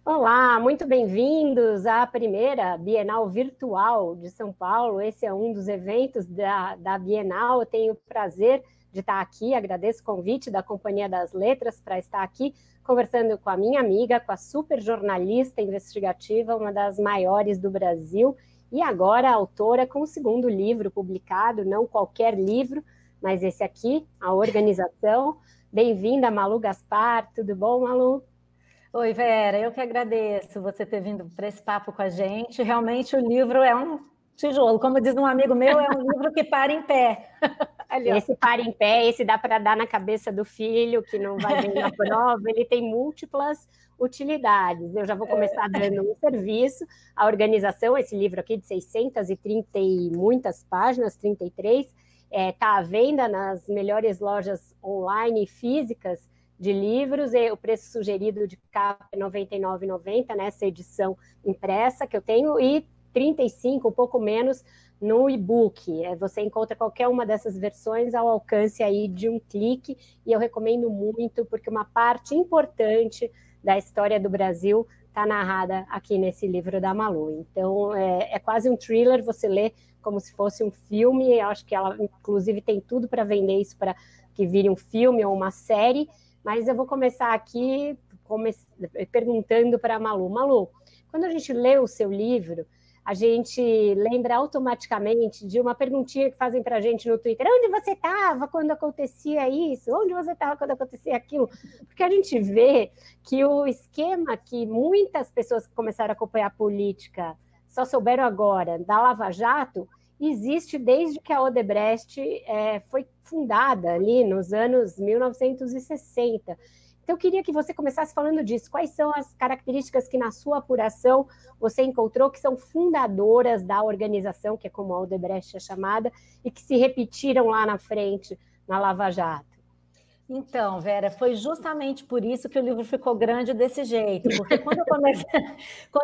Olá, muito bem-vindos à primeira Bienal Virtual de São Paulo. Esse é um dos eventos da Bienal. Eu tenho o prazer de estar aqui, agradeço o convite da Companhia das Letras para estar aqui conversando com a minha amiga, com a super jornalista investigativa, uma das maiores do Brasil, e agora autora com o segundo livro publicado, não qualquer livro, mas esse aqui, A Organização. Bem-vinda, Malu Gaspar. Tudo bom, Malu? Oi, Vera, eu que agradeço você ter vindo para esse papo com a gente. Realmente o livro é um tijolo, como diz um amigo meu, é um livro que para em pé. Ali, ó. Esse para em pé, esse dá para dar na cabeça do filho, que não vai bem na prova, ele tem múltiplas utilidades. Eu já vou começar dando um serviço. A organização, esse livro aqui de 630 e muitas páginas, 33, está à venda nas melhores lojas online e físicas de livros, e o preço sugerido de capa é R$ 99,90, nessa edição impressa que eu tenho, e 35, um pouco menos, no e-book. Você encontra qualquer uma dessas versões ao alcance aí de um clique, e eu recomendo muito, porque uma parte importante da história do Brasil está narrada aqui nesse livro da Malu. Então, é quase um thriller, você lê como se fosse um filme. Eu acho que ela, inclusive, tem tudo para vender isso para que vire um filme ou uma série. Mas eu vou começar aqui perguntando para a Malu. Malu, quando a gente lê o seu livro, a gente lembra automaticamente de uma perguntinha que fazem para a gente no Twitter. Onde você estava quando acontecia isso? Onde você estava quando acontecia aquilo? Porque a gente vê que o esquema que muitas pessoas que começaram a acompanhar a política só souberam agora, da Lava Jato, existe desde que a Odebrecht foi fundada ali nos anos 1960. Então, eu queria que você começasse falando disso. Quais são as características que, na sua apuração, você encontrou que são fundadoras da organização, que é como a Odebrecht é chamada, e que se repetiram lá na frente, na Lava Jato? Então, Vera, foi justamente por isso que o livro ficou grande desse jeito, porque quando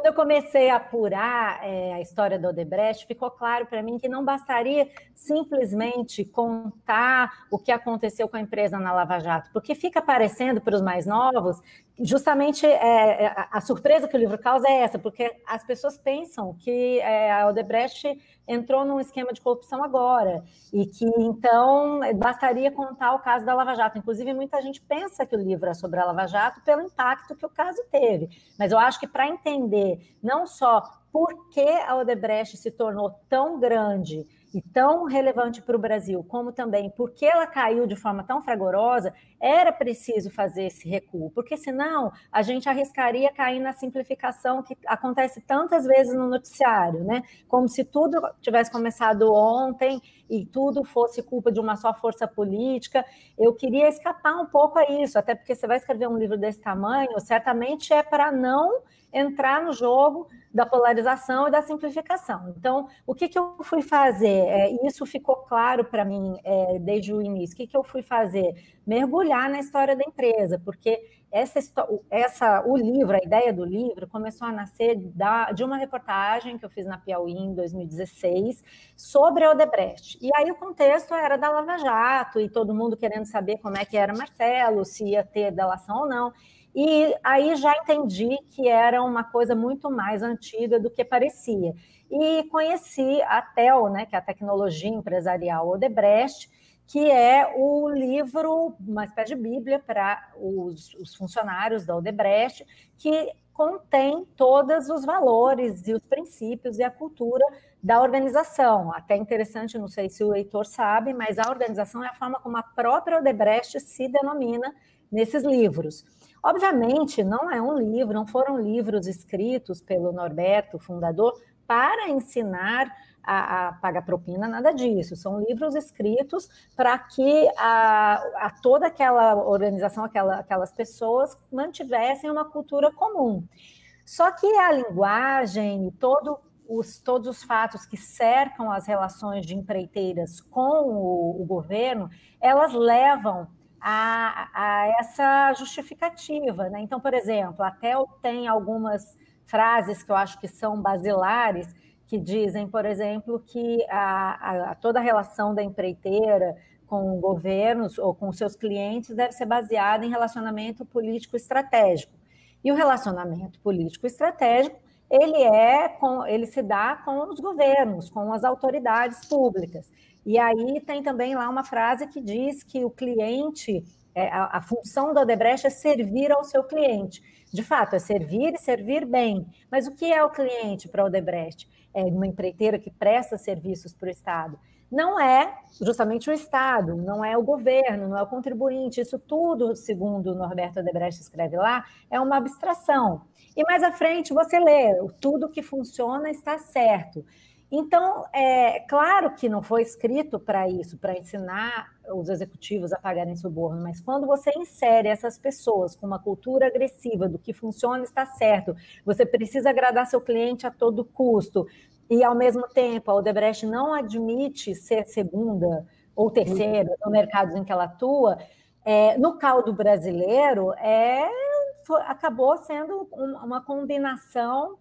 eu comecei a apurar a história do Odebrecht, ficou claro para mim que não bastaria simplesmente contar o que aconteceu com a empresa na Lava Jato, porque fica parecendo para os mais novos, justamente a surpresa que o livro causa é essa, porque as pessoas pensam que a Odebrecht entrou num esquema de corrupção agora, e que, então, bastaria contar o caso da Lava Jato. Inclusive, muita gente pensa que o livro é sobre a Lava Jato pelo impacto que o caso teve. Mas eu acho que para entender não só por que a Odebrecht se tornou tão grande e tão relevante para o Brasil, como também por que ela caiu de forma tão fragorosa, era preciso fazer esse recuo, porque senão a gente arriscaria cair na simplificação que acontece tantas vezes no noticiário, né? Como se tudo tivesse começado ontem e tudo fosse culpa de uma só força política. Eu queria escapar um pouco a isso, até porque você vai escrever um livro desse tamanho, certamente é para não entrar no jogo da polarização e da simplificação. Então, o que eu fui fazer? Isso ficou claro para mim desde o início. O que eu fui fazer? Mergulhar na história da empresa, porque o livro, a ideia do livro, começou a nascer de uma reportagem que eu fiz na Piauí em 2016 sobre a Odebrecht. E aí o contexto era da Lava Jato e todo mundo querendo saber como é que era Marcelo, se ia ter delação ou não. E aí já entendi que era uma coisa muito mais antiga do que parecia. E conheci a TEL, né, que é a Tecnologia Empresarial Odebrecht, que é o livro, uma espécie de bíblia para os funcionários da Odebrecht, que contém todos os valores e os princípios e a cultura da organização. Até interessante, não sei se o leitor sabe, mas a organização é a forma como a própria Odebrecht se denomina nesses livros. Obviamente, não é um livro, não foram livros escritos pelo Norberto, fundador, para ensinar a pagar propina, nada disso. São livros escritos para que toda aquela organização, aquelas pessoas mantivessem uma cultura comum. Só que a linguagem, todos os fatos que cercam as relações de empreiteiras com o governo, elas levam a essa justificativa, né? Então, por exemplo, a TEL tem algumas frases que eu acho que são basilares, que dizem, por exemplo, que toda a relação da empreiteira com governos ou com seus clientes deve ser baseada em relacionamento político estratégico. E o relacionamento político estratégico, ele se dá com os governos, com as autoridades públicas. E aí tem também lá uma frase que diz que o cliente, a função da Odebrecht é servir ao seu cliente. De fato, é servir e servir bem. Mas o que é o cliente para a Odebrecht? É uma empreiteira que presta serviços para o Estado. Não é justamente o Estado, não é o governo, não é o contribuinte. Isso tudo, segundo o Norberto Odebrecht escreve lá, é uma abstração. E mais à frente você lê, tudo que funciona está certo. Então, é claro que não foi escrito para isso, para ensinar os executivos a pagarem suborno, mas quando você insere essas pessoas com uma cultura agressiva do que funciona está certo, você precisa agradar seu cliente a todo custo, e ao mesmo tempo a Odebrecht não admite ser segunda ou terceira no mercado em que ela atua, no caldo brasileiro acabou sendo uma combinação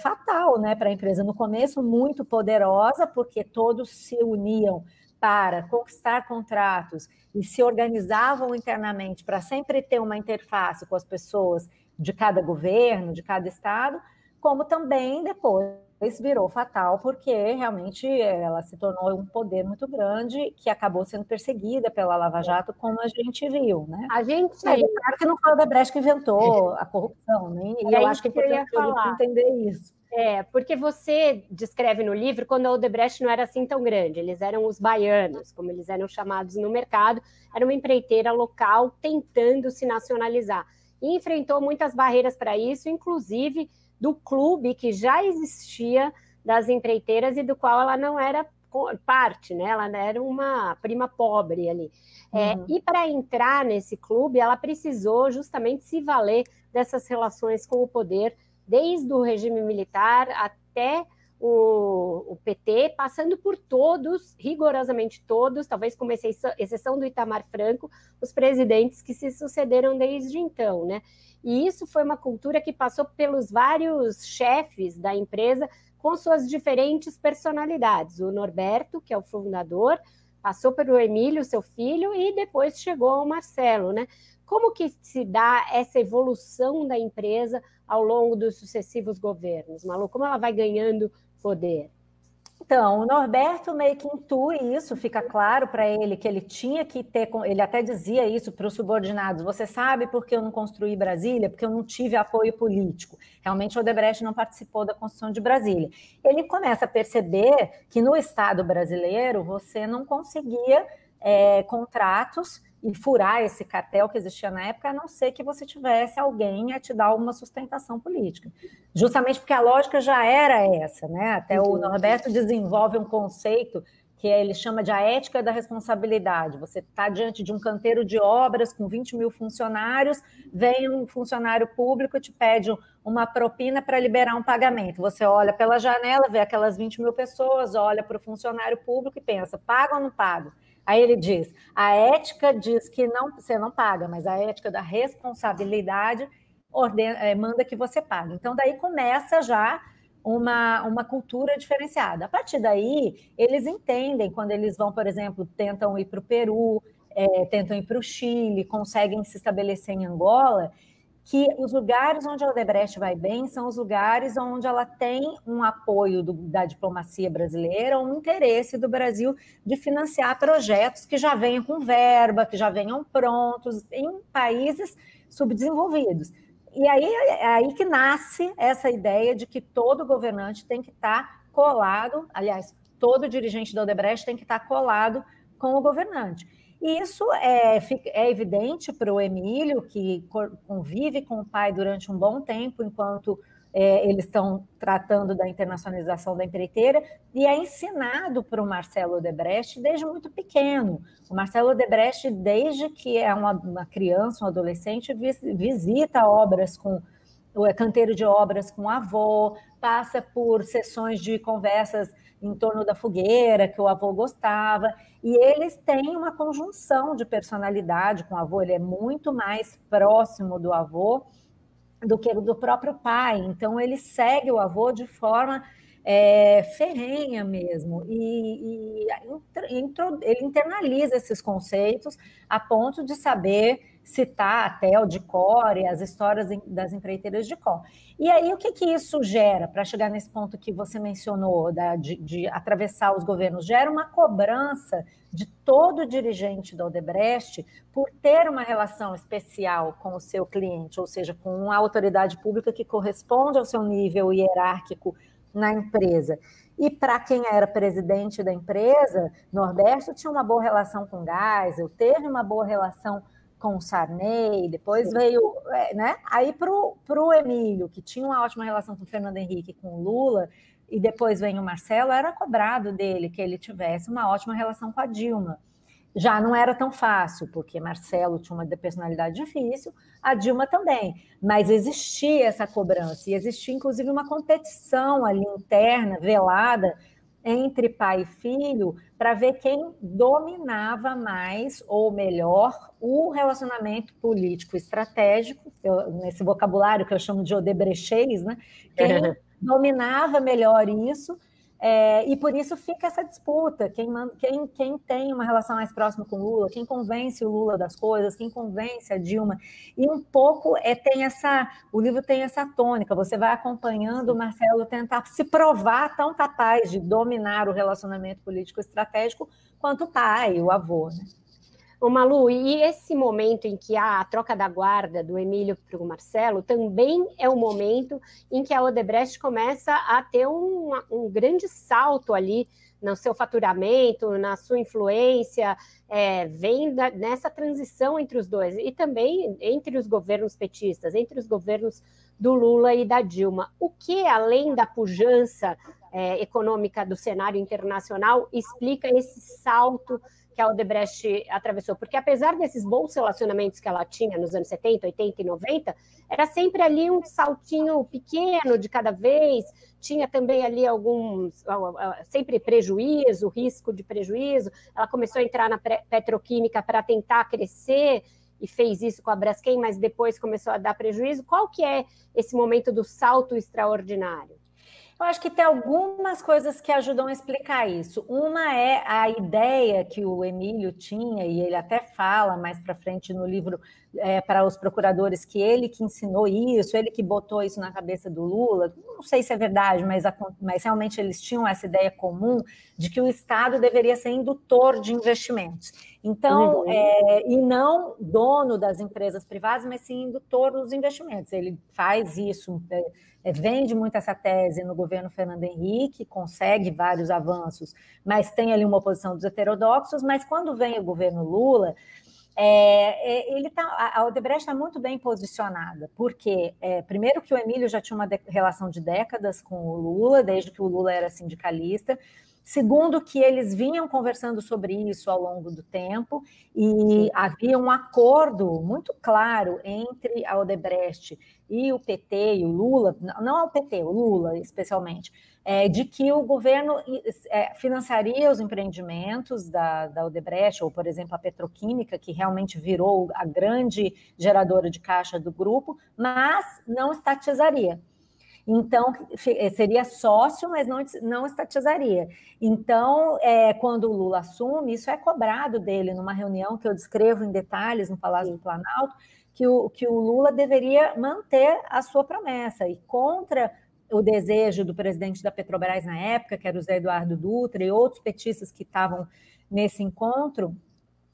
fatal, né, para a empresa. No começo, muito poderosa, porque todos se uniam para conquistar contratos e se organizavam internamente para sempre ter uma interface com as pessoas de cada governo, de cada estado, como também depois virou fatal, porque realmente ela se tornou um poder muito grande que acabou sendo perseguida pela Lava Jato, como a gente viu, né? Mas é claro que não foi o Odebrecht que inventou a corrupção, né? E eu acho que é importante entender isso. Porque você descreve no livro quando a Odebrecht não era assim tão grande, eles eram os baianos, como eles eram chamados no mercado, era uma empreiteira local tentando se nacionalizar, e enfrentou muitas barreiras para isso, inclusive do clube que já existia das empreiteiras e do qual ela não era parte, né? Ela era uma prima pobre ali. E para entrar nesse clube, ela precisou justamente se valer dessas relações com o poder, desde o regime militar até o PT, passando por todos, rigorosamente todos, talvez com exceção do Itamar Franco, os presidentes que se sucederam desde então, né? E isso foi uma cultura que passou pelos vários chefes da empresa com suas diferentes personalidades. O Norberto, que é o fundador, passou pelo Emílio, seu filho, e depois chegou ao Marcelo, né? Como que se dá essa evolução da empresa ao longo dos sucessivos governos, Malu? Como ela vai ganhando poder? Então, o Norberto meio que intui isso, fica claro para ele que ele tinha que ter, ele até dizia isso para os subordinados, você sabe por que eu não construí Brasília? Porque eu não tive apoio político. Realmente o Odebrecht não participou da construção de Brasília. Ele começa a perceber que no Estado brasileiro você não conseguia contratos e furar esse cartel que existia na época, a não ser que você tivesse alguém a te dar uma sustentação política. Justamente porque a lógica já era essa, né? Até o Norberto desenvolve um conceito que ele chama de a ética da responsabilidade. Você está diante de um canteiro de obras com 20 mil funcionários, vem um funcionário público e te pede uma propina para liberar um pagamento. Você olha pela janela, vê aquelas 20 mil pessoas, olha para o funcionário público e pensa, pago ou não pago? Aí ele diz, a ética diz que não, você não paga, mas a ética da responsabilidade manda que você pague. Então, daí começa já uma cultura diferenciada. A partir daí, eles entendem, quando eles vão, por exemplo, tentam ir para o Peru, tentam ir para o Chile, conseguem se estabelecer em Angola, que os lugares onde a Odebrecht vai bem são os lugares onde ela tem um apoio da diplomacia brasileira, um interesse do Brasil de financiar projetos que já venham com verba, que já venham prontos, em países subdesenvolvidos. E aí é aí que nasce essa ideia de que todo governante tem que estar colado, aliás, todo dirigente da Odebrecht tem que estar colado com o governante. E isso é evidente para o Emílio, que convive com o pai durante um bom tempo, enquanto eles estão tratando da internacionalização da empreiteira, e é ensinado para o Marcelo Odebrecht desde muito pequeno. O Marcelo Odebrecht, desde que é uma criança, um adolescente, visita obras o canteiro de obras com o avô, passa por sessões de conversas em torno da fogueira, que o avô gostava, e eles têm uma conjunção de personalidade com o avô, ele é muito mais próximo do avô do que do próprio pai, então ele segue o avô de forma ferrenha mesmo, ele internaliza esses conceitos a ponto de saber citar até o de cor e as histórias das empreiteiras de cor. E aí, o que isso gera, para chegar nesse ponto que você mencionou, de atravessar os governos? Gera uma cobrança de todo dirigente da Odebrecht por ter uma relação especial com o seu cliente, ou seja, com uma autoridade pública que corresponde ao seu nível hierárquico na empresa. E para quem era presidente da empresa, Norberto tinha uma boa relação com Geisel, teve uma boa relação com o Sarney, depois veio, né? Aí para o Emílio, que tinha uma ótima relação com o Fernando Henrique e com o Lula, e depois vem o Marcelo, era cobrado dele que ele tivesse uma ótima relação com a Dilma. Já não era tão fácil, porque Marcelo tinha uma personalidade difícil, a Dilma também, mas existia essa cobrança, e existia inclusive uma competição ali interna, velada, entre pai e filho, para ver quem dominava mais ou melhor o relacionamento político estratégico, nesse vocabulário que eu chamo de odebrechtês, né? Quem dominava melhor isso, e por isso fica essa disputa, quem tem uma relação mais próxima com o Lula, quem convence o Lula das coisas, quem convence a Dilma, e um pouco o livro tem essa tônica, você vai acompanhando o Marcelo tentar se provar tão capaz de dominar o relacionamento político estratégico quanto o pai, o avô, né? Ô Malu, e esse momento em que há a troca da guarda do Emílio para o Marcelo também é o momento em que a Odebrecht começa a ter um grande salto ali no seu faturamento, na sua influência, vem nessa transição entre os dois, e também entre os governos petistas, entre os governos do Lula e da Dilma. O que, além da pujança econômica do cenário internacional, explica esse salto que a Odebrecht atravessou? Porque apesar desses bons relacionamentos que ela tinha nos anos 70, 80 e 90, era sempre ali um saltinho pequeno de cada vez, tinha também ali sempre prejuízo, risco de prejuízo. Ela começou a entrar na petroquímica para tentar crescer, e fez isso com a Braskem, mas depois começou a dar prejuízo. Qual que é esse momento do salto extraordinário? Eu acho que tem algumas coisas que ajudam a explicar isso. Uma é a ideia que o Emílio tinha, e ele até fala mais para frente no livro para os procuradores, que ele que ensinou isso, ele que botou isso na cabeça do Lula. Não sei se é verdade, mas realmente eles tinham essa ideia comum de que o Estado deveria ser indutor de investimentos. Então, e não dono das empresas privadas, mas sim indutor dos investimentos. Ele faz isso, vende muito essa tese no governo Fernando Henrique, consegue vários avanços, mas tem ali uma oposição dos heterodoxos. Mas quando vem o governo Lula, a Odebrecht está muito bem posicionada, porque, primeiro, que o Emílio já tinha uma relação de décadas com o Lula, desde que o Lula era sindicalista. Segundo, que eles vinham conversando sobre isso ao longo do tempo, e havia um acordo muito claro entre a Odebrecht e o PT e o Lula, não o PT, o Lula especialmente, de que o governo financiaria os empreendimentos da Odebrecht, ou, por exemplo, a petroquímica, que realmente virou a grande geradora de caixa do grupo, mas não estatizaria. Então, seria sócio, mas não estatizaria. Então, quando o Lula assume, isso é cobrado dele numa reunião que eu descrevo em detalhes no Palácio do Planalto, que o Lula deveria manter a sua promessa, e contra o desejo do presidente da Petrobras na época, que era o Zé Eduardo Dutra, e outros petistas que estavam nesse encontro,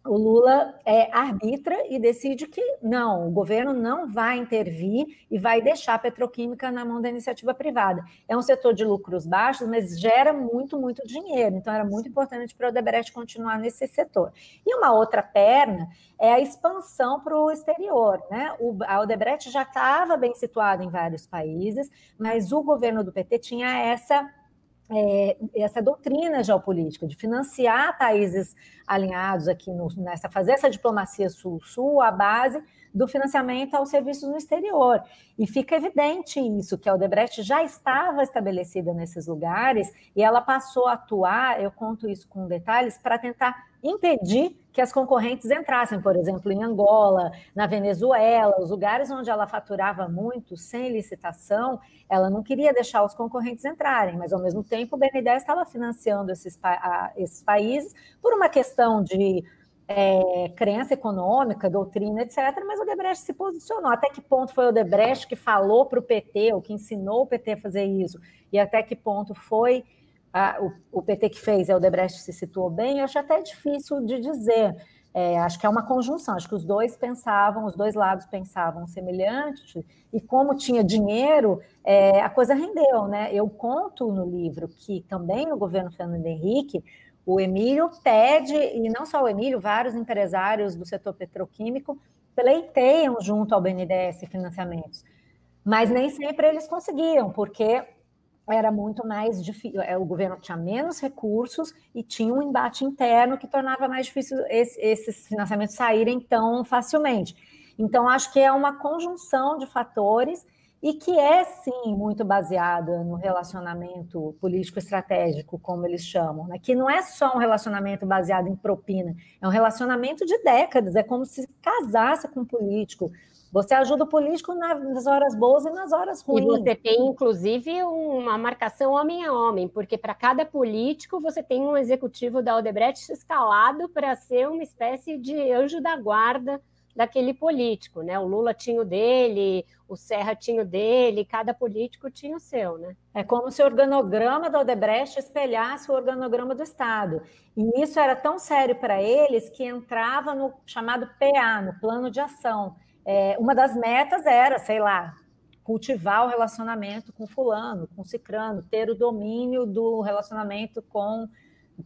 o Lula arbitra e decide que não, o governo não vai intervir e vai deixar a petroquímica na mão da iniciativa privada. É um setor de lucros baixos, mas gera muito, muito dinheiro. Então, era muito importante para o Odebrecht continuar nesse setor. E uma outra perna é a expansão para o exterior, né? A Odebrecht já estava bem situada em vários países, mas o governo do PT tinha essa doutrina geopolítica de financiar países alinhados aqui fazer essa diplomacia sul-sul à base do financiamento aos serviços no exterior. E fica evidente isso, que a Odebrecht já estava estabelecida nesses lugares, e ela passou a atuar, eu conto isso com detalhes, para tentar impedir que as concorrentes entrassem, por exemplo, em Angola, na Venezuela, os lugares onde ela faturava muito, sem licitação, ela não queria deixar os concorrentes entrarem, mas, ao mesmo tempo, o BNDES estava financiando esses países por uma questão de crença econômica, doutrina, etc., mas o Odebrecht se posicionou. Até que ponto foi o Odebrecht que falou para o PT, ou que ensinou o PT a fazer isso, e até que ponto foi o PT que fez, o Odebrecht se situou bem, eu acho até difícil de dizer. Acho que é uma conjunção, acho que os dois lados pensavam semelhante, e como tinha dinheiro, a coisa rendeu, né? Eu conto no livro que também no governo Fernando Henrique, o Emílio pede, e não só o Emílio, vários empresários do setor petroquímico pleiteiam junto ao BNDES financiamentos, mas nem sempre eles conseguiam, porque era muito mais difícil, o governo tinha menos recursos e tinha um embate interno que tornava mais difícil esses financiamentos saírem tão facilmente. Então, acho que é uma conjunção de fatores e que é, sim, muito baseada no relacionamento político-estratégico, como eles chamam, né? Que não é só um relacionamento baseado em propina, é um relacionamento de décadas, é como se casasse com um político. Você ajuda o político nas horas boas e nas horas ruins. E você tem, inclusive, uma marcação homem a homem, porque para cada político você tem um executivo da Odebrecht escalado para ser uma espécie de anjo da guarda daquele político, né? O Lula tinha o dele, o Serra tinha o dele, cada político tinha o seu, né? É como se o organograma da Odebrecht espelhasse o organograma do Estado. E isso era tão sério para eles que entrava no chamado PA, no plano de ação. Uma das metas era, sei lá, cultivar o relacionamento com fulano, com cicrano, ter o domínio do relacionamento com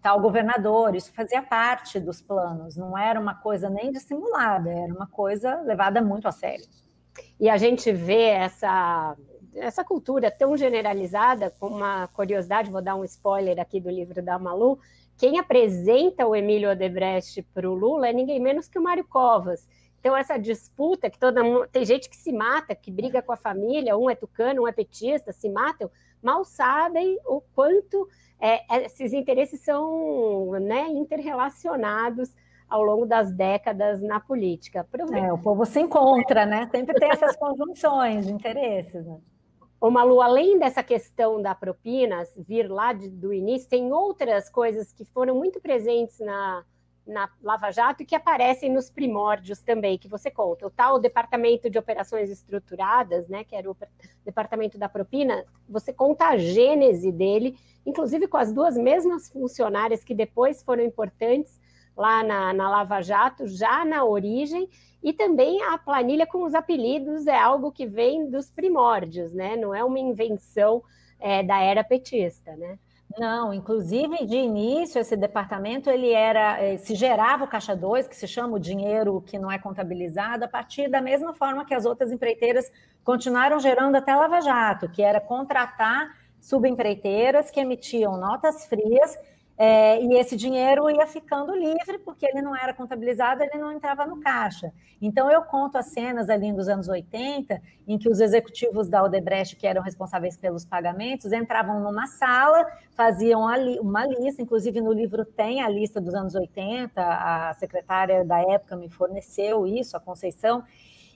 tal governador. Isso fazia parte dos planos, não era uma coisa nem dissimulada, era uma coisa levada muito a sério. E a gente vê essa cultura tão generalizada, com uma curiosidade, vou dar um spoiler aqui do livro da Malu, quem apresenta o Emílio Odebrecht para o Lula é ninguém menos que o Mário Covas. Então, essa disputa, que tem gente que se mata, que briga com a família, um é tucano, um é petista, se matam, mal sabem o quanto esses interesses são, né, interrelacionados ao longo das décadas na política. O povo se encontra, né? Sempre tem essas conjunções de interesses, né? Ô Malu, além dessa questão da propina, vir lá do início, tem outras coisas que foram muito presentes na Lava Jato e que aparecem nos primórdios também, que você conta. O tal Departamento de Operações Estruturadas, né, que era o Departamento da Propina, você conta a gênese dele, inclusive com as duas mesmas funcionárias que depois foram importantes lá na Lava Jato, já na origem, e também a planilha com os apelidos é algo que vem dos primórdios, né? Não é uma invenção da era petista, né? Não, inclusive, de início, esse departamento se gerava o Caixa 2, que se chama o dinheiro que não é contabilizado, a partir da mesma forma que as outras empreiteiras continuaram gerando até a Lava Jato, que era contratar subempreiteiras que emitiam notas frias, e esse dinheiro ia ficando livre, porque ele não era contabilizado, ele não entrava no caixa. Então, eu conto as cenas ali dos anos 80, em que os executivos da Odebrecht, que eram responsáveis pelos pagamentos, entravam numa sala, faziam uma lista, inclusive no livro tem a lista dos anos 80, a secretária da época me forneceu isso, a Conceição,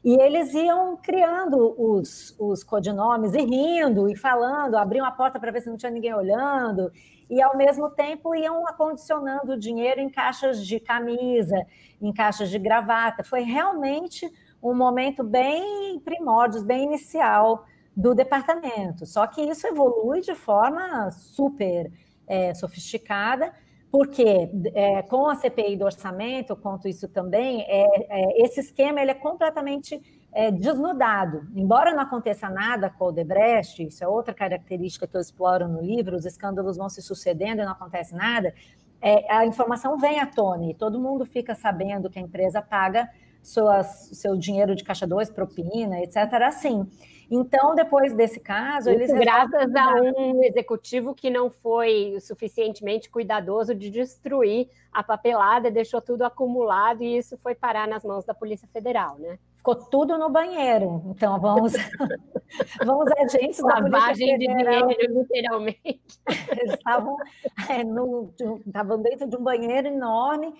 e eles iam criando os codinomes, e rindo, e falando, abriam a porta para ver se não tinha ninguém olhando, e, ao mesmo tempo, iam acondicionando o dinheiro em caixas de camisa, em caixas de gravata. Foi realmente um momento bem primórdios, bem inicial do departamento. Só que isso evolui de forma super sofisticada, porque com a CPI do orçamento, eu conto isso também, esse esquema ele é completamente desnudado. Embora não aconteça nada com o Odebrecht, isso é outra característica que eu exploro no livro, os escândalos vão se sucedendo e não acontece nada, a informação vem à tona e todo mundo fica sabendo que a empresa paga seu dinheiro de Caixa 2, propina, etc. assim. Então, depois desse caso... graças a um executivo que não foi suficientemente cuidadoso de destruir a papelada, deixou tudo acumulado e isso foi parar nas mãos da Polícia Federal, né? ficou tudo no banheiro. Então, vamos agentes da lavagem de dinheiro, literalmente. Eles estavam dentro de um banheiro enorme,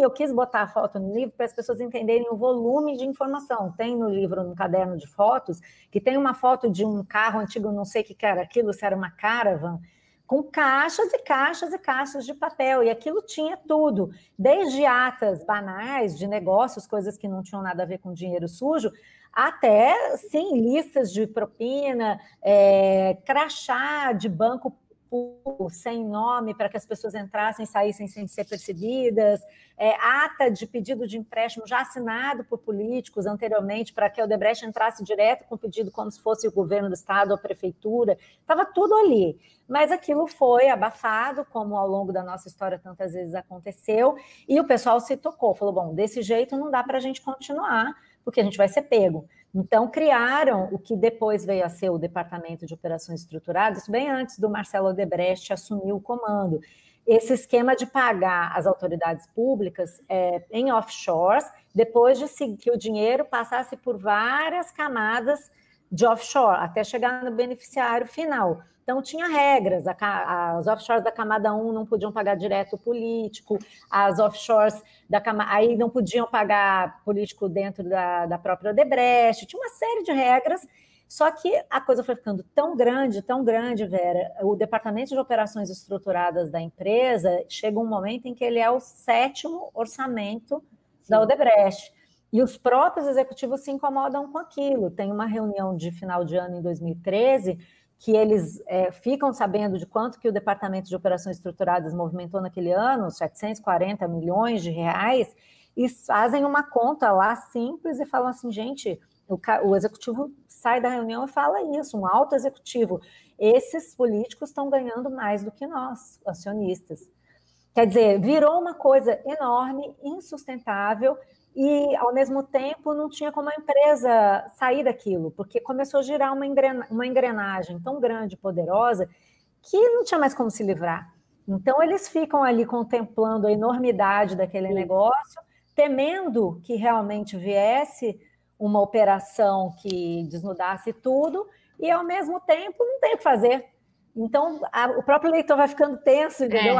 eu quis botar a foto no livro para as pessoas entenderem o volume de informação. Tem no livro, no caderno de fotos, que tem uma foto de um carro antigo, não sei o que era aquilo, se era uma Caravan, com caixas e caixas e caixas de papel, e aquilo tinha tudo, desde atas banais de negócios, coisas que não tinham nada a ver com dinheiro sujo, até, sim, listas de propina, crachá de banco sem nome para que as pessoas entrassem e saíssem sem ser percebidas, ata de pedido de empréstimo já assinado por políticos anteriormente para que a Odebrecht entrasse direto com o pedido como se fosse o governo do estado ou a prefeitura, estava tudo ali. Mas aquilo foi abafado, como ao longo da nossa história tantas vezes aconteceu, e o pessoal se tocou, falou, bom, desse jeito não dá para a gente continuar, porque a gente vai ser pego. Então, criaram o que depois veio a ser o Departamento de Operações Estruturadas, bem antes do Marcelo Odebrecht assumir o comando. Esse esquema de pagar as autoridades públicas em offshores, depois de que o dinheiro passasse por várias camadas de offshore, até chegar no beneficiário final. Então, tinha regras, as offshores da camada 1 não podiam pagar direto o político, as offshores da camada... Aí não podiam pagar político dentro da própria Odebrecht, tinha uma série de regras, só que a coisa foi ficando tão grande, Vera, o Departamento de Operações Estruturadas da empresa chega um momento em que ele é o 7º orçamento da Odebrecht. E os próprios executivos se incomodam com aquilo. Tem uma reunião de final de ano em 2013 que eles ficam sabendo de quanto que o Departamento de Operações Estruturadas movimentou naquele ano, 740 milhões de reais, e fazem uma conta lá simples e falam assim, gente, o executivo sai da reunião e fala isso, um alto executivo, esses políticos estão ganhando mais do que nós, acionistas. Quer dizer, virou uma coisa enorme, insustentável, e, ao mesmo tempo, não tinha como a empresa sair daquilo, porque começou a girar uma engrenagem tão grande e poderosa que não tinha mais como se livrar. Então, eles ficam ali contemplando a enormidade daquele negócio, temendo que realmente viesse uma operação que desnudasse tudo, e, ao mesmo tempo, não tem o que fazer. Então, o próprio leitor vai ficando tenso, entendeu?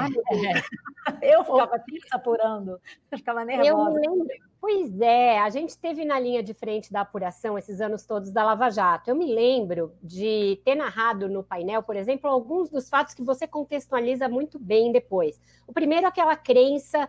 Eu ficava tensa apurando, eu ficava nervosa. Eu me lembro, pois é, a gente esteve na linha de frente da apuração esses anos todos da Lava Jato. Eu me lembro de ter narrado no painel, por exemplo, alguns dos fatos que você contextualiza muito bem depois. O primeiro, aquela crença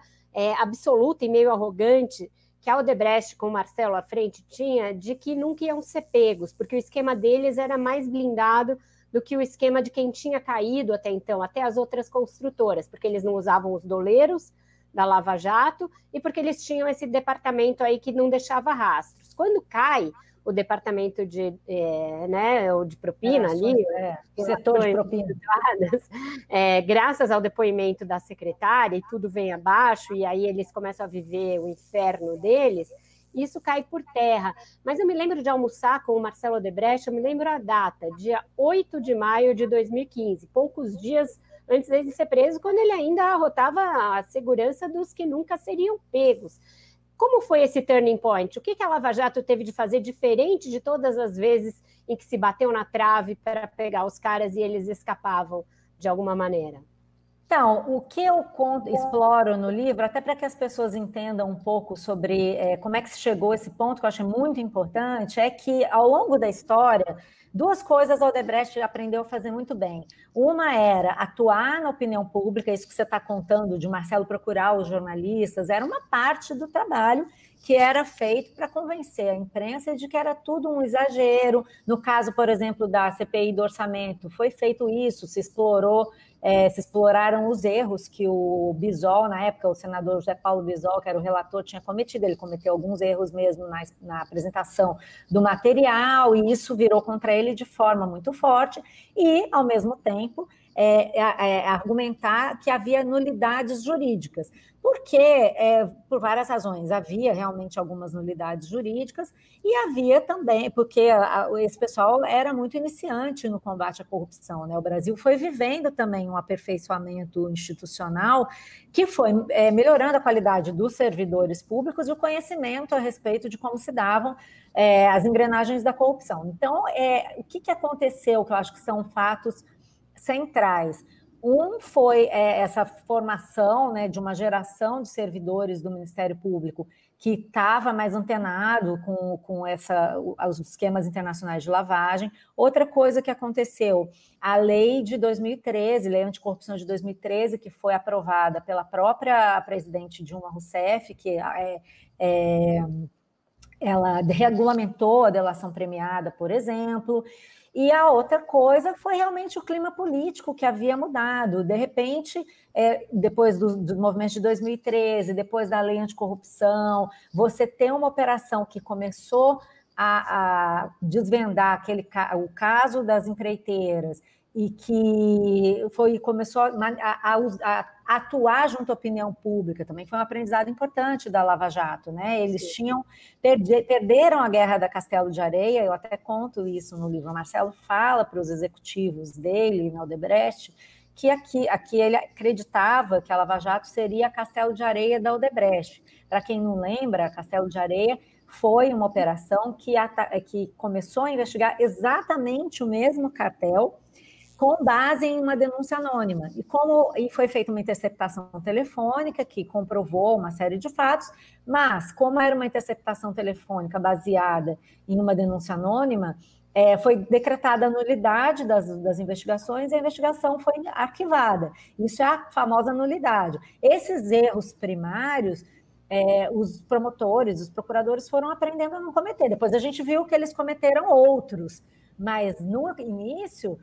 absoluta e meio arrogante que a Odebrecht, com o Marcelo à frente, tinha de que nunca iam ser pegos, porque o esquema deles era mais blindado do que o esquema de quem tinha caído até então, até as outras construtoras, porque eles não usavam os doleiros da Lava Jato e porque eles tinham esse departamento aí que não deixava rastros. Quando cai o departamento de propina ali, setor de propina, graças ao depoimento da secretária e tudo vem abaixo e aí eles começam a viver o inferno deles, isso cai por terra. Mas eu me lembro de almoçar com o Marcelo Odebrecht, eu me lembro a data, dia 8 de maio de 2015, poucos dias antes dele ser preso, quando ele ainda arrotava a segurança dos que nunca seriam pegos. Como foi esse turning point? O que a Lava Jato teve de fazer diferente de todas as vezes em que se bateu na trave para pegar os caras e eles escapavam de alguma maneira? Então, o que eu exploro no livro, até para que as pessoas entendam um pouco sobre como é que se chegou a esse ponto, que eu acho muito importante, é que, ao longo da história, duas coisas a Odebrecht aprendeu a fazer muito bem. Uma era atuar na opinião pública, isso que você está contando de Marcelo procurar os jornalistas, era uma parte do trabalho que era feito para convencer a imprensa de que era tudo um exagero. No caso, por exemplo, da CPI do orçamento, foi feito isso, se exploraram os erros que o Bisol, na época, o senador José Paulo Bisol, que era o relator, tinha cometido. Ele cometeu alguns erros mesmo na apresentação do material, e isso virou contra ele de forma muito forte, e, ao mesmo tempo, argumentar que havia nulidades jurídicas, porque, por várias razões, havia realmente algumas nulidades jurídicas e havia também, porque esse pessoal era muito iniciante no combate à corrupção, né? O Brasil foi vivendo também um aperfeiçoamento institucional que foi melhorando a qualidade dos servidores públicos e o conhecimento a respeito de como se davam as engrenagens da corrupção. Então, o que aconteceu, que eu acho que são fatos centrais. Um foi essa formação, né, de uma geração de servidores do Ministério Público que estava mais antenado com os esquemas internacionais de lavagem. Outra coisa que aconteceu, a lei de 2013, lei anticorrupção de 2013, que foi aprovada pela própria presidente Dilma Rousseff, que ela regulamentou a delação premiada, por exemplo. E a outra coisa foi realmente o clima político que havia mudado. De repente, depois dos movimentos de 2013, depois da lei anticorrupção, você tem uma operação que começou a desvendar o caso das empreiteiras e que começou a atuar junto à opinião pública, também foi um aprendizado importante da Lava Jato, né? Eles perderam a guerra da Castelo de Areia, eu até conto isso no livro. O Marcelo fala para os executivos dele, na Odebrecht, que aqui ele acreditava que a Lava Jato seria a Castelo de Areia da Odebrecht. Para quem não lembra, a Castelo de Areia foi uma operação que começou a investigar exatamente o mesmo cartel, com base em uma denúncia anônima. E foi feita uma interceptação telefônica que comprovou uma série de fatos, mas como era uma interceptação telefônica baseada em uma denúncia anônima, foi decretada a nulidade das investigações e a investigação foi arquivada. Isso é a famosa nulidade. Esses erros primários, os promotores, os procuradores foram aprendendo a não cometer. Depois a gente viu que eles cometeram outros, mas no início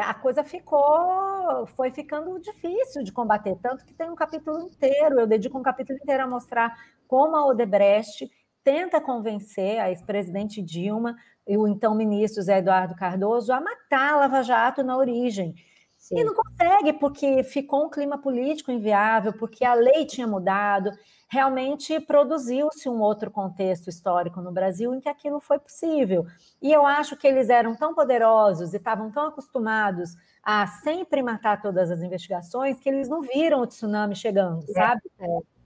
a coisa foi ficando difícil de combater, tanto que tem um capítulo inteiro, eu dedico um capítulo inteiro a mostrar como a Odebrecht tenta convencer a ex-presidente Dilma e o então ministro Zé Eduardo Cardoso a matar a Lava Jato na origem. Sim. E não consegue, porque ficou um clima político inviável, porque a lei tinha mudado, realmente produziu-se um outro contexto histórico no Brasil em que aquilo foi possível. E eu acho que eles eram tão poderosos e estavam tão acostumados a sempre matar todas as investigações que eles não viram o tsunami chegando, sabe?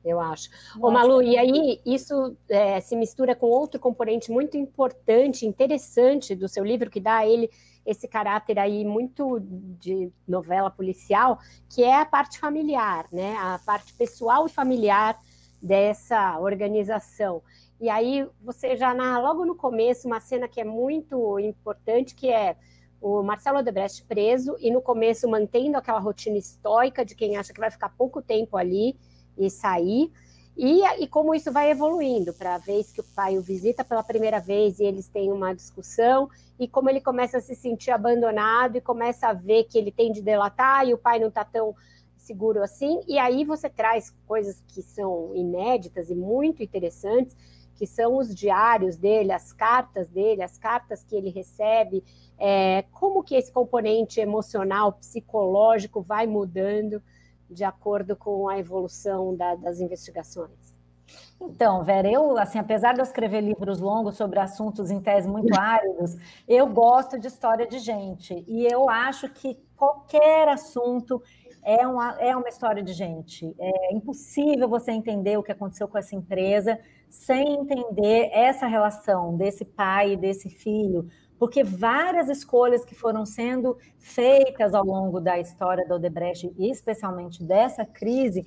Eu acho. Ô, Malu, e aí isso se mistura com outro componente muito importante, interessante do seu livro, que dá a ele esse caráter aí muito de novela policial, que é a parte familiar, né? A parte pessoal e familiar dessa organização. E aí você já narra logo no começo uma cena que é muito importante, que é o Marcelo Odebrecht preso e no começo mantendo aquela rotina estoica de quem acha que vai ficar pouco tempo ali e sair, e como isso vai evoluindo, para a vez que o pai o visita pela primeira vez e eles têm uma discussão, e como ele começa a se sentir abandonado e começa a ver que ele tem de delatar e o pai não está tão seguro assim, e aí você traz coisas que são inéditas e muito interessantes, que são os diários dele, as cartas que ele recebe, como que esse componente emocional, psicológico vai mudando de acordo com a evolução das investigações. Então, Vera, eu, assim, apesar de eu escrever livros longos sobre assuntos em tese muito áridos, eu gosto de história de gente, e eu acho que qualquer assunto é uma história de gente. É impossível você entender o que aconteceu com essa empresa sem entender essa relação desse pai e desse filho, porque várias escolhas que foram sendo feitas ao longo da história da Odebrecht, e especialmente dessa crise,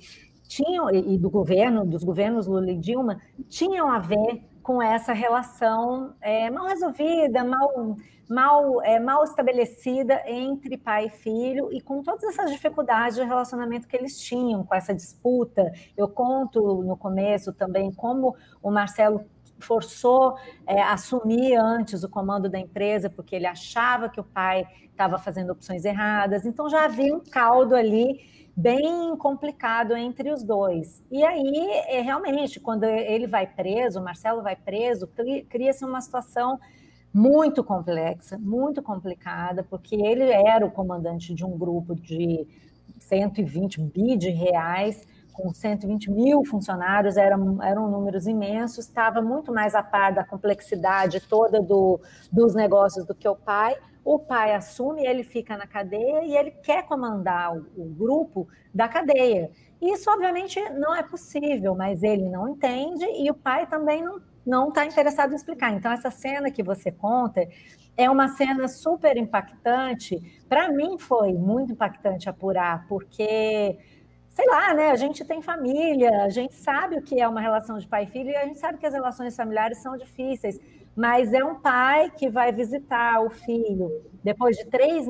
dos governos Lula e Dilma, tinham a ver com essa relação mal resolvida, mal estabelecida entre pai e filho, e com todas essas dificuldades de relacionamento que eles tinham, com essa disputa. Eu conto no começo também como o Marcelo forçou a assumir antes o comando da empresa, porque ele achava que o pai estava fazendo opções erradas. Então já havia um caldo ali bem complicado entre os dois. E aí, realmente, quando ele vai preso, o Marcelo vai preso, cria-se uma situação muito complexa, muito complicada, porque ele era o comandante de um grupo de 120 bi de reais, com 120 mil funcionários, eram números imensos, estava muito mais a par da complexidade toda dos negócios do que o pai. O pai assume, ele fica na cadeia e ele quer comandar o grupo da cadeia. Isso, obviamente, não é possível, mas ele não entende e o pai também não está interessado em explicar. Então, essa cena que você conta é uma cena super impactante. Para mim, foi muito impactante apurar, porque, sei lá, né? A gente tem família, a gente sabe o que é uma relação de pai e filho, e a gente sabe que as relações familiares são difíceis, mas é um pai que vai visitar o filho depois de 3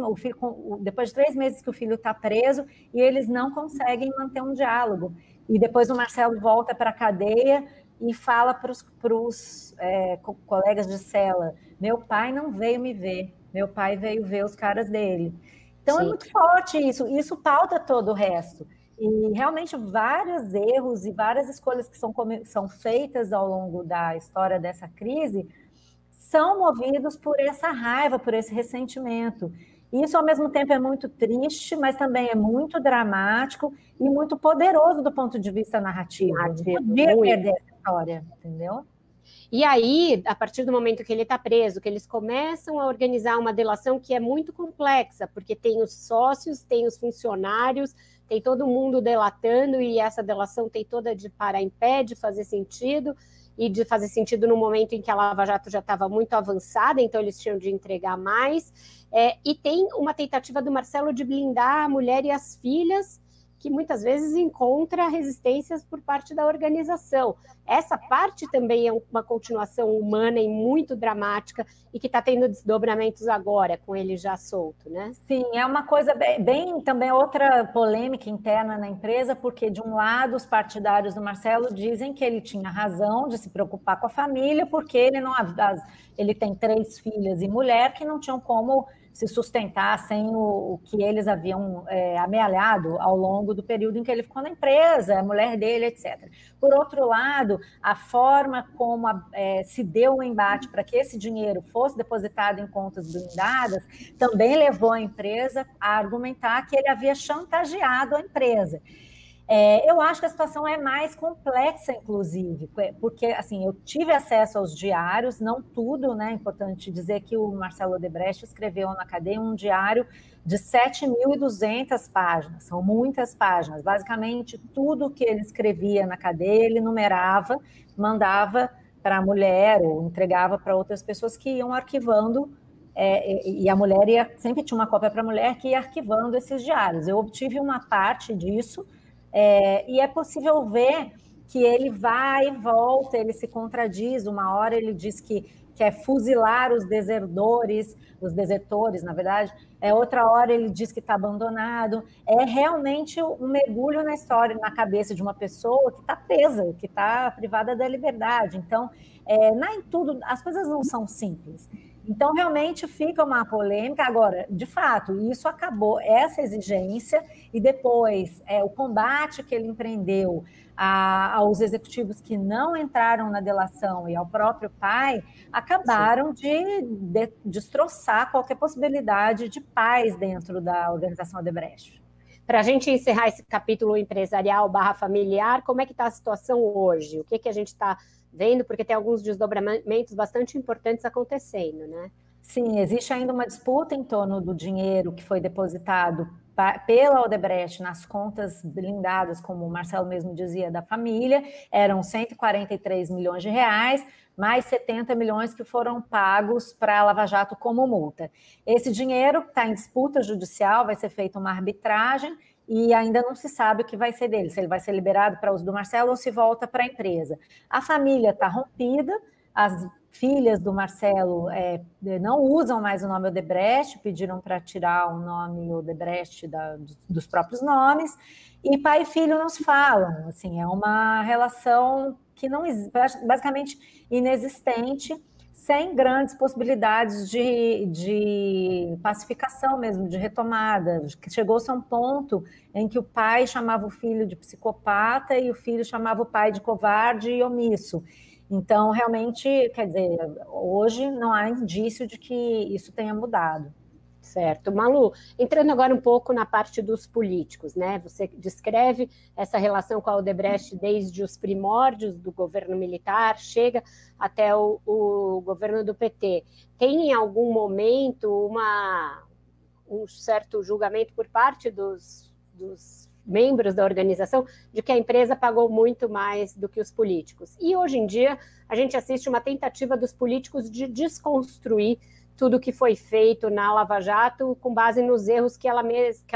meses que o filho está preso e eles não conseguem manter um diálogo. E depois o Marcelo volta para a cadeia e fala para os colegas de cela: meu pai não veio me ver, meu pai veio ver os caras dele. Então, sim, é muito forte isso pauta todo o resto. E realmente vários erros e várias escolhas que são feitas ao longo da história dessa crise são movidos por essa raiva, por esse ressentimento. Isso, ao mesmo tempo, é muito triste, mas também é muito dramático e muito poderoso do ponto de vista narrativo. Não podia perder essa história, entendeu? E aí, a partir do momento que ele está preso, que eles começam a organizar uma delação que é muito complexa, porque tem os sócios, tem os funcionários, tem todo mundo delatando, e essa delação tem toda de parar em pé, de fazer sentido, e de fazer sentido no momento em que a Lava Jato já estava muito avançada, então eles tinham de entregar mais. E tem uma tentativa do Marcelo de blindar a mulher e as filhas, que muitas vezes encontra resistências por parte da organização. Essa parte também é uma continuação humana e muito dramática e que está tendo desdobramentos agora, com ele já solto, né? Sim, é uma coisa bem também outra polêmica interna na empresa, porque de um lado os partidários do Marcelo dizem que ele tinha razão de se preocupar com a família, porque ele tem 3 filhas e mulher que não tinham como se sustentar sem o que eles haviam amealhado ao longo do período em que ele ficou na empresa, a mulher dele, etc. Por outro lado, a forma como se deu o embate para que esse dinheiro fosse depositado em contas blindadas também levou a empresa a argumentar que ele havia chantageado a empresa. Eu acho que a situação é mais complexa, inclusive, porque assim, eu tive acesso aos diários, não tudo, né? É importante dizer que o Marcelo Odebrecht escreveu na cadeia um diário de 7.200 páginas, são muitas páginas. Basicamente, tudo que ele escrevia na cadeia, ele numerava, mandava para a mulher ou entregava para outras pessoas que iam arquivando, e a mulher sempre tinha uma cópia para a mulher que ia arquivando esses diários. Eu obtive uma parte disso, e é possível ver que ele vai e volta, ele se contradiz. Uma hora ele diz que quer fuzilar os desertores, na verdade. Outra hora ele diz que está abandonado. É realmente um mergulho na história, na cabeça de uma pessoa que está presa, que está privada da liberdade. Então, em tudo, as coisas não são simples. Então, realmente fica uma polêmica. Agora, de fato, isso acabou, essa exigência, e depois o combate que ele empreendeu aos executivos que não entraram na delação e ao próprio pai, acabaram de destroçar qualquer possibilidade de paz dentro da organização Odebrecht. Para a gente encerrar esse capítulo empresarial / familiar, como é que está a situação hoje? O que a gente está vendo? Porque tem alguns desdobramentos bastante importantes acontecendo, né? Sim, existe ainda uma disputa em torno do dinheiro que foi depositado pela Odebrecht nas contas blindadas, como o Marcelo mesmo dizia, da família. Eram 143 milhões de reais, mais 70 milhões que foram pagos para a Lava Jato como multa. Esse dinheiro está em disputa judicial, vai ser feita uma arbitragem e ainda não se sabe o que vai ser dele, se ele vai ser liberado para uso do Marcelo ou se volta para a empresa. A família está rompida, as filhas do Marcelo não usam mais o nome Odebrecht, pediram para tirar o nome Odebrecht dos próprios nomes, e pai e filho não se falam. Assim, é uma relação que não basicamente inexistente, sem grandes possibilidades de pacificação mesmo, de retomada. Chegou-se a um ponto em que o pai chamava o filho de psicopata e o filho chamava o pai de covarde e omisso. Então, realmente, quer dizer, hoje não há indício de que isso tenha mudado. Certo. Malu, entrando agora um pouco na parte dos políticos, né? Você descreve essa relação com a Odebrecht desde os primórdios do governo militar, chega até o governo do PT. Tem em algum momento um certo julgamento por parte dos membros da organização de que a empresa pagou muito mais do que os políticos? E hoje em dia a gente assiste uma tentativa dos políticos de desconstruir tudo que foi feito na Lava Jato com base nos erros que ela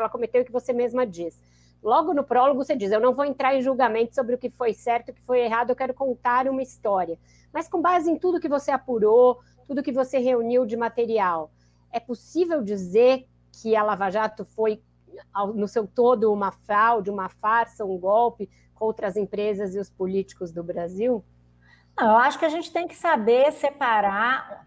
cometeu e que você mesma diz. Logo no prólogo você diz, eu não vou entrar em julgamento sobre o que foi certo e o que foi errado, eu quero contar uma história. Mas com base em tudo que você apurou, tudo que você reuniu de material, é possível dizer que a Lava Jato foi, no seu todo, uma fraude, uma farsa, um golpe contra as empresas e os políticos do Brasil? Não, eu acho que a gente tem que saber separar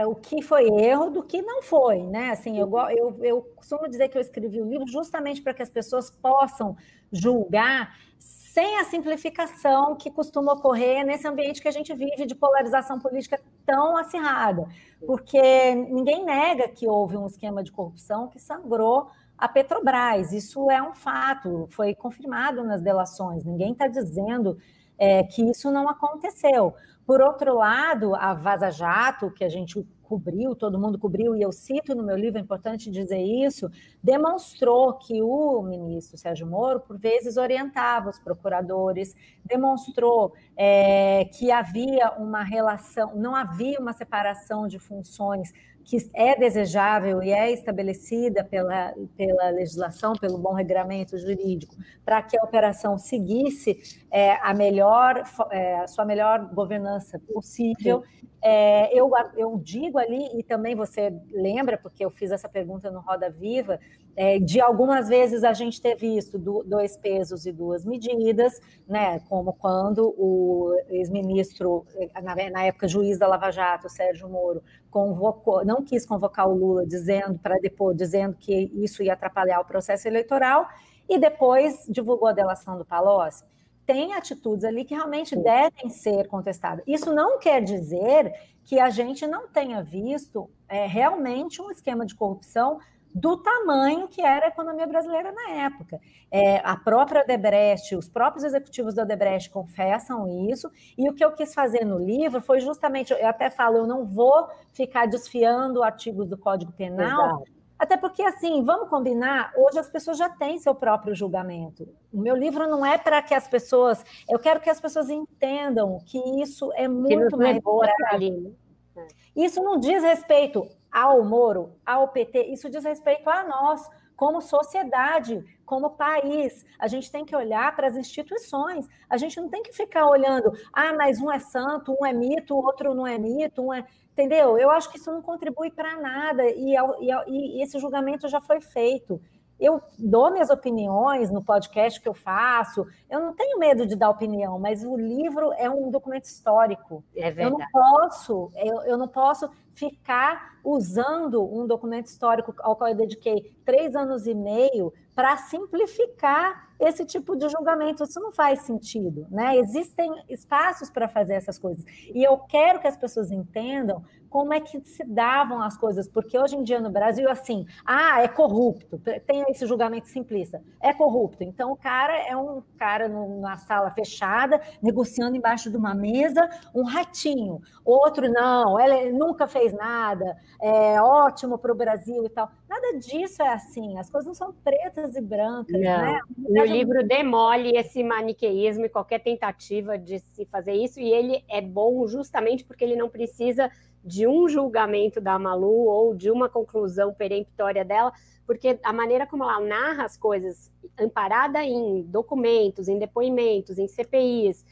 o que foi erro do que não foi, né? Assim, eu costumo dizer que eu escrevi o livro justamente para que as pessoas possam julgar sem a simplificação que costuma ocorrer nesse ambiente que a gente vive de polarização política tão acirrada, porque ninguém nega que houve um esquema de corrupção que sangrou a Petrobras, isso é um fato, foi confirmado nas delações, ninguém está dizendo que isso não aconteceu. Por outro lado, a Vaza Jato, que a gente cobriu, todo mundo cobriu, e eu cito no meu livro, é importante dizer isso, demonstrou que o ministro Sérgio Moro, por vezes, orientava os procuradores, demonstrou que havia uma relação, não havia uma separação de funções que é desejável e é estabelecida pela legislação, pelo bom regramento jurídico, para que a operação seguisse a sua melhor governança possível. Eu digo ali, e também você lembra, porque eu fiz essa pergunta no Roda Viva, de algumas vezes a gente ter visto dois pesos e duas medidas, né, como quando o ex-ministro, na época juiz da Lava Jato, Sérgio Moro, não quis convocar o Lula dizendo que isso ia atrapalhar o processo eleitoral, e depois divulgou a delação do Palocci. Tem atitudes ali que realmente devem ser contestadas. Isso não quer dizer que a gente não tenha visto realmente um esquema de corrupção do tamanho que era a economia brasileira na época. A própria Odebrecht, os próprios executivos da Odebrecht confessam isso, e o que eu quis fazer no livro foi justamente, eu até falo, eu não vou ficar desfiando artigos do Código Penal, exato. Até porque, assim, vamos combinar, hoje as pessoas já têm seu próprio julgamento. O meu livro não é para que as pessoas... Eu quero que as pessoas entendam que isso é muito mais grave. Isso não diz respeito ao Moro, ao PT, isso diz respeito a nós, como sociedade, como país. A gente tem que olhar para as instituições. A gente não tem que ficar olhando, mas um é santo, um é mito, o outro não é mito, um é... Entendeu? Eu acho que isso não contribui para nada, e esse julgamento já foi feito. Eu dou minhas opiniões no podcast que eu faço, eu não tenho medo de dar opinião, mas o livro é um documento histórico. É verdade. Eu não posso ficar usando um documento histórico ao qual eu dediquei 3 anos e meio para simplificar esse tipo de julgamento. Isso não faz sentido, né? Existem espaços para fazer essas coisas. E eu quero que as pessoas entendam como é que se davam as coisas, porque hoje em dia no Brasil, assim, é corrupto, tem esse julgamento simplista, é corrupto. Então o cara é um cara numa sala fechada, negociando embaixo de uma mesa, um ratinho. Outro não, ele nunca fez nada, é ótimo para o Brasil e tal. Nada disso é assim, as coisas não são pretas e brancas, não, né? O livro demole esse maniqueísmo e qualquer tentativa de se fazer isso, e ele é bom justamente porque ele não precisa de um julgamento da Malu ou de uma conclusão peremptória dela, porque a maneira como ela narra as coisas, amparada em documentos, em depoimentos, em CPIs,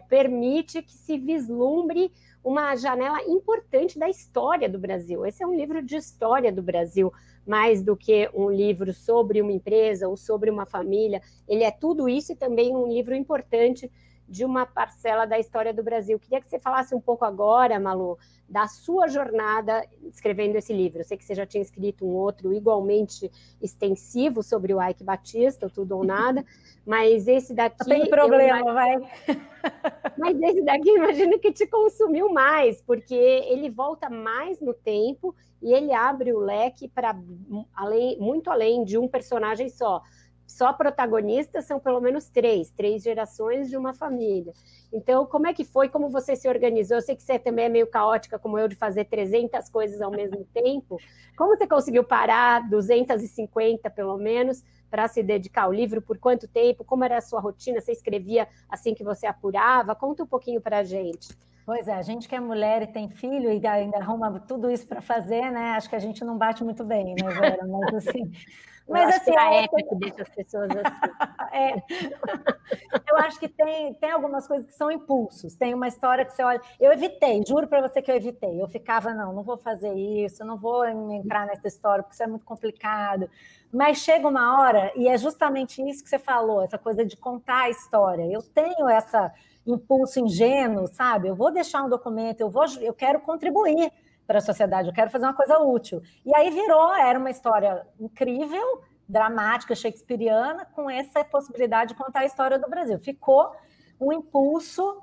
permite que se vislumbre uma janela importante da história do Brasil. Esse é um livro de história do Brasil, mais do que um livro sobre uma empresa ou sobre uma família. Ele é tudo isso e também um livro importante de uma parcela da história do Brasil. Queria que você falasse um pouco agora, Malu, da sua jornada escrevendo esse livro. Eu sei que você já tinha escrito um outro igualmente extensivo sobre o Eike Batista, o Tudo ou Nada, mas esse daqui... Não tem problema, vai. Mas esse daqui, imagino que te consumiu mais, porque ele volta mais no tempo e ele abre o leque para muito além de um personagem só. Só protagonistas são pelo menos três gerações de uma família. Então, como é que foi? Como você se organizou? Eu sei que você também é meio caótica, como eu, de fazer 300 coisas ao mesmo tempo. Como você conseguiu parar 250, pelo menos, para se dedicar ao livro? Por quanto tempo? Como era a sua rotina? Você escrevia assim que você apurava? Conta um pouquinho para a gente. Pois é, a gente que é mulher e tem filho e ainda arruma tudo isso para fazer, né? Acho que a gente não bate muito bem, né, Vera? Mas assim... Mas assim, é a época que deixa as pessoas assim. Eu acho que tem algumas coisas que são impulsos. Tem uma história que você olha... Eu evitei, juro para você que eu evitei. Eu ficava, não vou fazer isso, não vou entrar nessa história, porque isso é muito complicado. Mas chega uma hora, e é justamente isso que você falou, essa coisa de contar a história. Eu tenho esse impulso ingênuo, sabe? Eu vou deixar um documento, eu quero contribuir para a sociedade, eu quero fazer uma coisa útil. E aí era uma história incrível, dramática, shakespeariana, com essa possibilidade de contar a história do Brasil. Ficou um impulso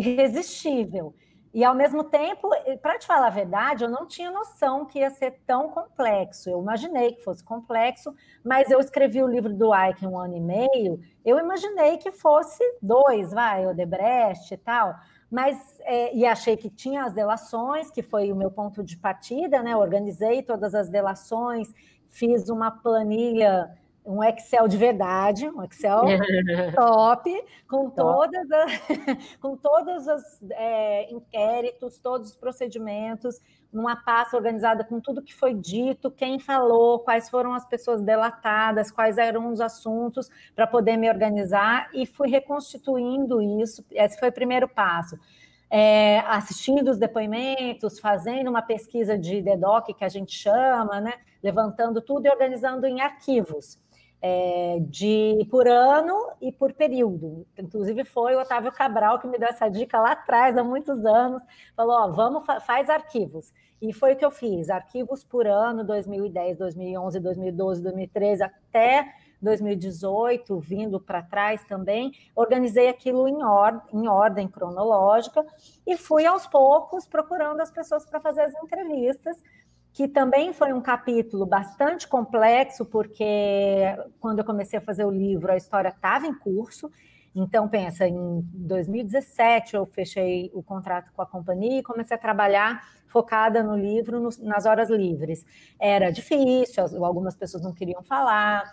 irresistível. E, ao mesmo tempo, para te falar a verdade, eu não tinha noção que ia ser tão complexo. Eu imaginei que fosse complexo, mas eu escrevi o livro do Eike em 1 ano e meio, eu imaginei que fosse 2, Odebrecht e tal, mas e achei que tinha as delações, que foi o meu ponto de partida, né? Organizei todas as delações, fiz uma planilha, um Excel de verdade, um Excel top, com todos os inquéritos, todos os procedimentos, numa pasta organizada com tudo que foi dito, quem falou, quais foram as pessoas delatadas, quais eram os assuntos, para poder me organizar, e fui reconstituindo isso. Esse foi o primeiro passo. Assistindo os depoimentos, fazendo uma pesquisa de DDoC, que a gente chama, né? Levantando tudo e organizando em arquivos. Por ano e por período. Inclusive foi o Otávio Cabral que me deu essa dica lá atrás, há muitos anos, falou, faz arquivos. E foi o que eu fiz, arquivos por ano, 2010, 2011, 2012, 2013, até 2018, vindo para trás também, organizei aquilo em ordem cronológica e fui aos poucos procurando as pessoas para fazer as entrevistas, que também foi um capítulo bastante complexo, porque quando eu comecei a fazer o livro, a história estava em curso. Então, pensa, em 2017 eu fechei o contrato com a companhia e comecei a trabalhar focada no livro, nas horas livres. Era difícil, algumas pessoas não queriam falar,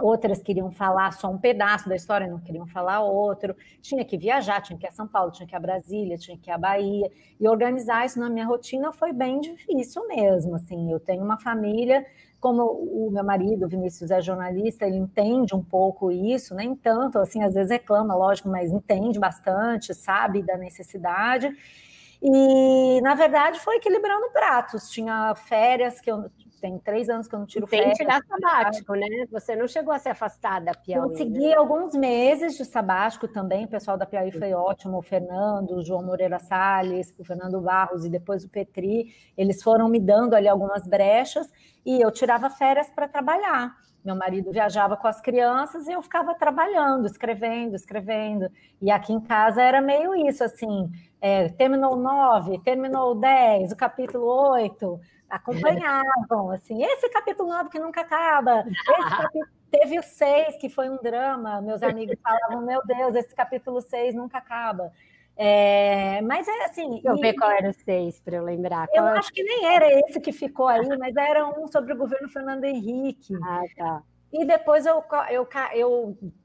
outras queriam falar só um pedaço da história, não queriam falar outro. Tinha que viajar, tinha que ir a São Paulo, tinha que ir a Brasília, tinha que ir a Bahia. E organizar isso na minha rotina foi bem difícil mesmo. Assim, eu tenho uma família, como o meu marido, o Vinícius, é jornalista, ele entende um pouco isso, nem tanto, assim, às vezes reclama, lógico, mas entende bastante, sabe da necessidade. E, na verdade, foi equilibrando pratos. Tinha férias que eu... Tem 3 anos que eu não tiro férias. Tem tirar sabático, né? Você não chegou a se afastar da Piauí. Consegui, né? Alguns meses de sabático também. O pessoal da Piauí foi ótimo. O Fernando, o João Moreira Salles, o Fernando Barros e depois o Petri. Eles foram me dando ali algumas brechas e eu tirava férias para trabalhar. Meu marido viajava com as crianças e eu ficava trabalhando, escrevendo. E aqui em casa era meio isso, assim, terminou 9, terminou 10, o capítulo 8... acompanhavam, assim, esse capítulo 9 que nunca acaba, teve o 6, que foi um drama, meus amigos falavam, meu Deus, esse capítulo 6 nunca acaba. Mas assim... Deixa eu ver qual era o 6, para eu lembrar. Eu acho que nem era esse que ficou aí, mas era um sobre o governo Fernando Henrique. Ah, tá. E depois eu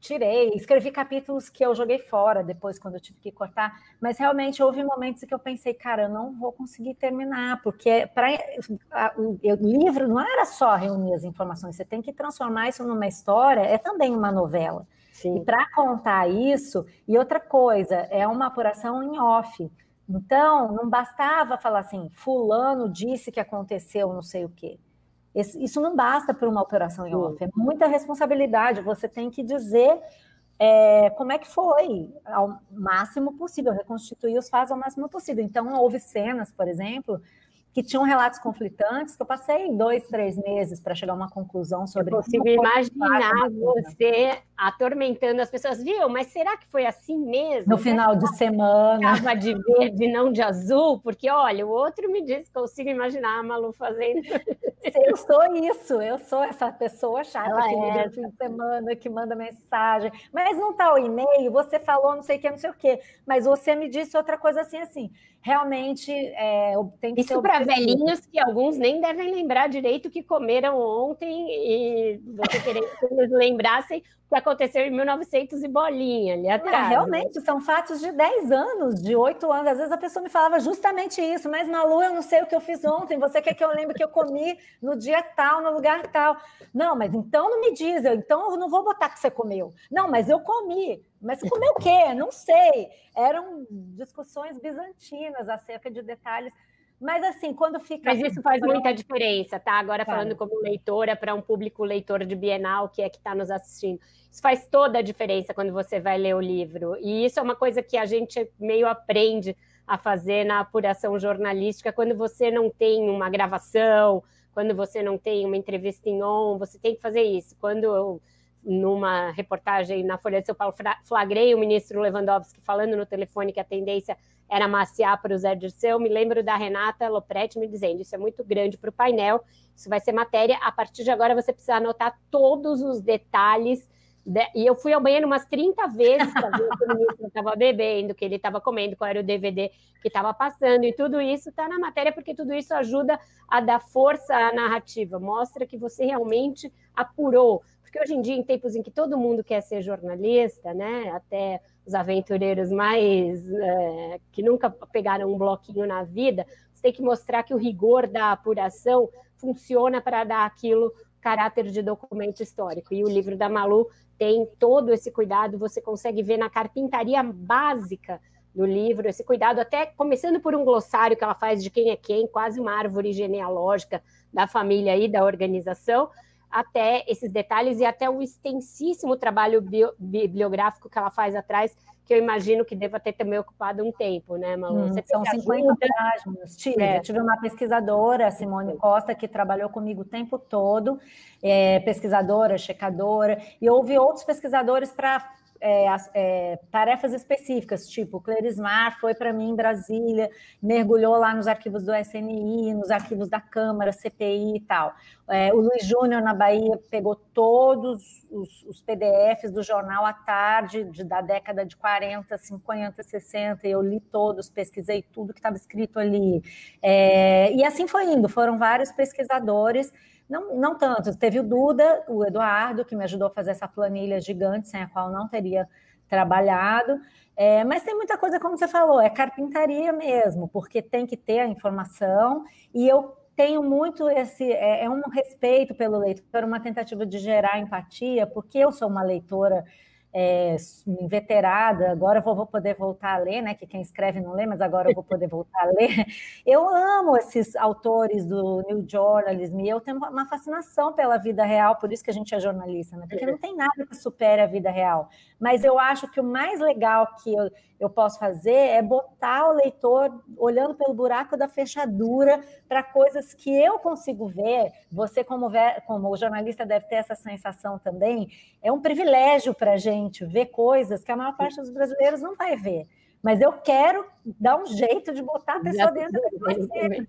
tirei, escrevi capítulos que eu joguei fora depois, quando eu tive que cortar, mas realmente houve momentos em que eu pensei, cara, eu não vou conseguir terminar, porque o livro não era só reunir as informações, você tem que transformar isso numa história, é também uma novela. Sim. E para contar isso, e outra coisa, é uma apuração em off. Então, não bastava falar assim, fulano disse que aconteceu não sei o quê. Isso não basta para uma operação em off, é muita responsabilidade, você tem que dizer como é que foi, ao máximo possível, reconstituir os fatos ao máximo possível. Então, houve cenas, por exemplo, que tinham relatos conflitantes, que eu passei 2, 3 meses para chegar a uma conclusão sobre... Eu consigo imaginar você atormentando as pessoas, viu? Mas será que foi assim mesmo? No final de semana. Estava de verde, não de azul? Porque, olha, o outro me disse, consigo imaginar a Malu fazendo... Eu sou isso, eu sou essa pessoa chata que liga no fim de semana, que manda mensagem, mas não está o e-mail, você falou não sei o que, não sei o que, mas você me disse outra coisa assim, realmente tem que isso ser para velhinhos que alguns nem devem lembrar direito o que comeram ontem e você querer que eles lembrassem o que aconteceu em 1900 e bolinha ali atrás. Realmente, são fatos de 10 anos, de 8 anos. Às vezes a pessoa me falava justamente isso, mas Malu, eu não sei o que eu fiz ontem, você quer que eu lembre que eu comi no dia tal, no lugar tal. Não, mas então não me diz, então eu não vou botar que você comeu. Não, mas eu comi. Mas você comeu o quê? Não sei. Eram discussões bizantinas acerca de detalhes. Mas assim, quando fica... Mas isso faz muita diferença, tá? Agora falando como leitora para um público leitor de Bienal que está nos assistindo. Isso faz toda a diferença quando você vai ler o livro. E isso é uma coisa que a gente meio aprende a fazer na apuração jornalística, quando você não tem uma gravação, quando você não tem uma entrevista em on, você tem que fazer isso. Quando eu, numa reportagem na Folha de São Paulo, flagrei o ministro Lewandowski falando no telefone que a tendência era maciar para o Zé Dirceu, eu me lembro da Renata Lopretti me dizendo, isso é muito grande para o painel, isso vai ser matéria, a partir de agora você precisa anotar todos os detalhes, e eu fui ao banheiro umas 30 vezes para ver o que o ministro estava bebendo, o que ele estava comendo, qual era o DVD que estava passando, e tudo isso está na matéria, porque tudo isso ajuda a dar força à narrativa, mostra que você realmente apurou, porque hoje em dia, em tempos em que todo mundo quer ser jornalista, né, até os aventureiros mais que nunca pegaram um bloquinho na vida, você tem que mostrar que o rigor da apuração funciona para dar aquilo caráter de documento histórico. E o livro da Malu tem todo esse cuidado, você consegue ver na carpintaria básica do livro, esse cuidado, até começando por um glossário que ela faz de quem é quem, quase uma árvore genealógica da família e da organização, até esses detalhes e até o extensíssimo trabalho bibliográfico que ela faz atrás, que eu imagino que deva ter também ocupado um tempo, né, Malu? São 50 páginas. Tive uma pesquisadora, a Simone Costa, que trabalhou comigo o tempo todo, pesquisadora, checadora, e houve outros pesquisadores para tarefas específicas, tipo, Clerismar foi para mim em Brasília, mergulhou lá nos arquivos do SNI, nos arquivos da Câmara, CPI e tal. O Luiz Júnior, na Bahia, pegou todos os PDFs do jornal à tarde, da década de 40, 50, 60, eu li todos, pesquisei tudo que estava escrito ali. E assim foi indo, foram vários pesquisadores, não tantos. Teve o Duda, o Eduardo, que me ajudou a fazer essa planilha gigante, sem a qual não teria trabalhado. Mas tem muita coisa, como você falou, é carpintaria mesmo, porque tem que ter a informação, e eu tenho muito um respeito pelo leitor, uma tentativa de gerar empatia, porque eu sou uma leitora inveterada, agora eu vou poder voltar a ler, né? Que quem escreve não lê, mas agora eu vou poder voltar a ler. Eu amo esses autores do New Journalism, e eu tenho uma fascinação pela vida real, por isso que a gente é jornalista, né? Porque não tem nada que supere a vida real. Mas eu acho que o mais legal que eu posso fazer é botar o leitor olhando pelo buraco da fechadura para coisas que eu consigo ver. Você, como jornalista, deve ter essa sensação também. É um privilégio para a gente ver coisas que a maior parte dos brasileiros não vai ver. Mas eu quero dar um jeito de botar a pessoa dentro da cena.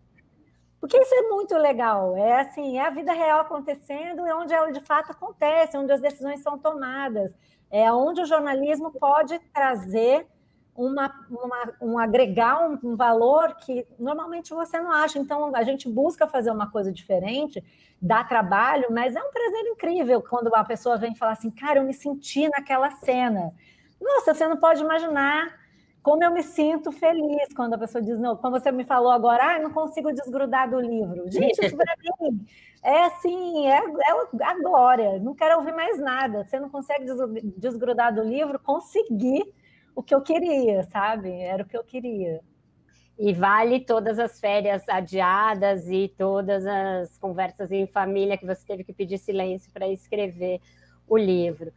Porque isso é muito legal. É a vida real acontecendo, é onde ela de fato acontece, onde as decisões são tomadas. É onde o jornalismo pode trazer agregar um valor que normalmente você não acha. Então, a gente busca fazer uma coisa diferente, dá trabalho, mas é um prazer incrível quando uma pessoa vem falar assim, cara, eu me senti naquela cena. Nossa, você não pode imaginar como eu me sinto feliz quando a pessoa diz, não, como você me falou agora, não consigo desgrudar do livro. Gente, isso para mim é assim, é a glória, não quero ouvir mais nada. Você não consegue desgrudar do livro, consegui o que eu queria, sabe? Era o que eu queria. E vale todas as férias adiadas e todas as conversas em família que você teve que pedir silêncio para escrever o livro.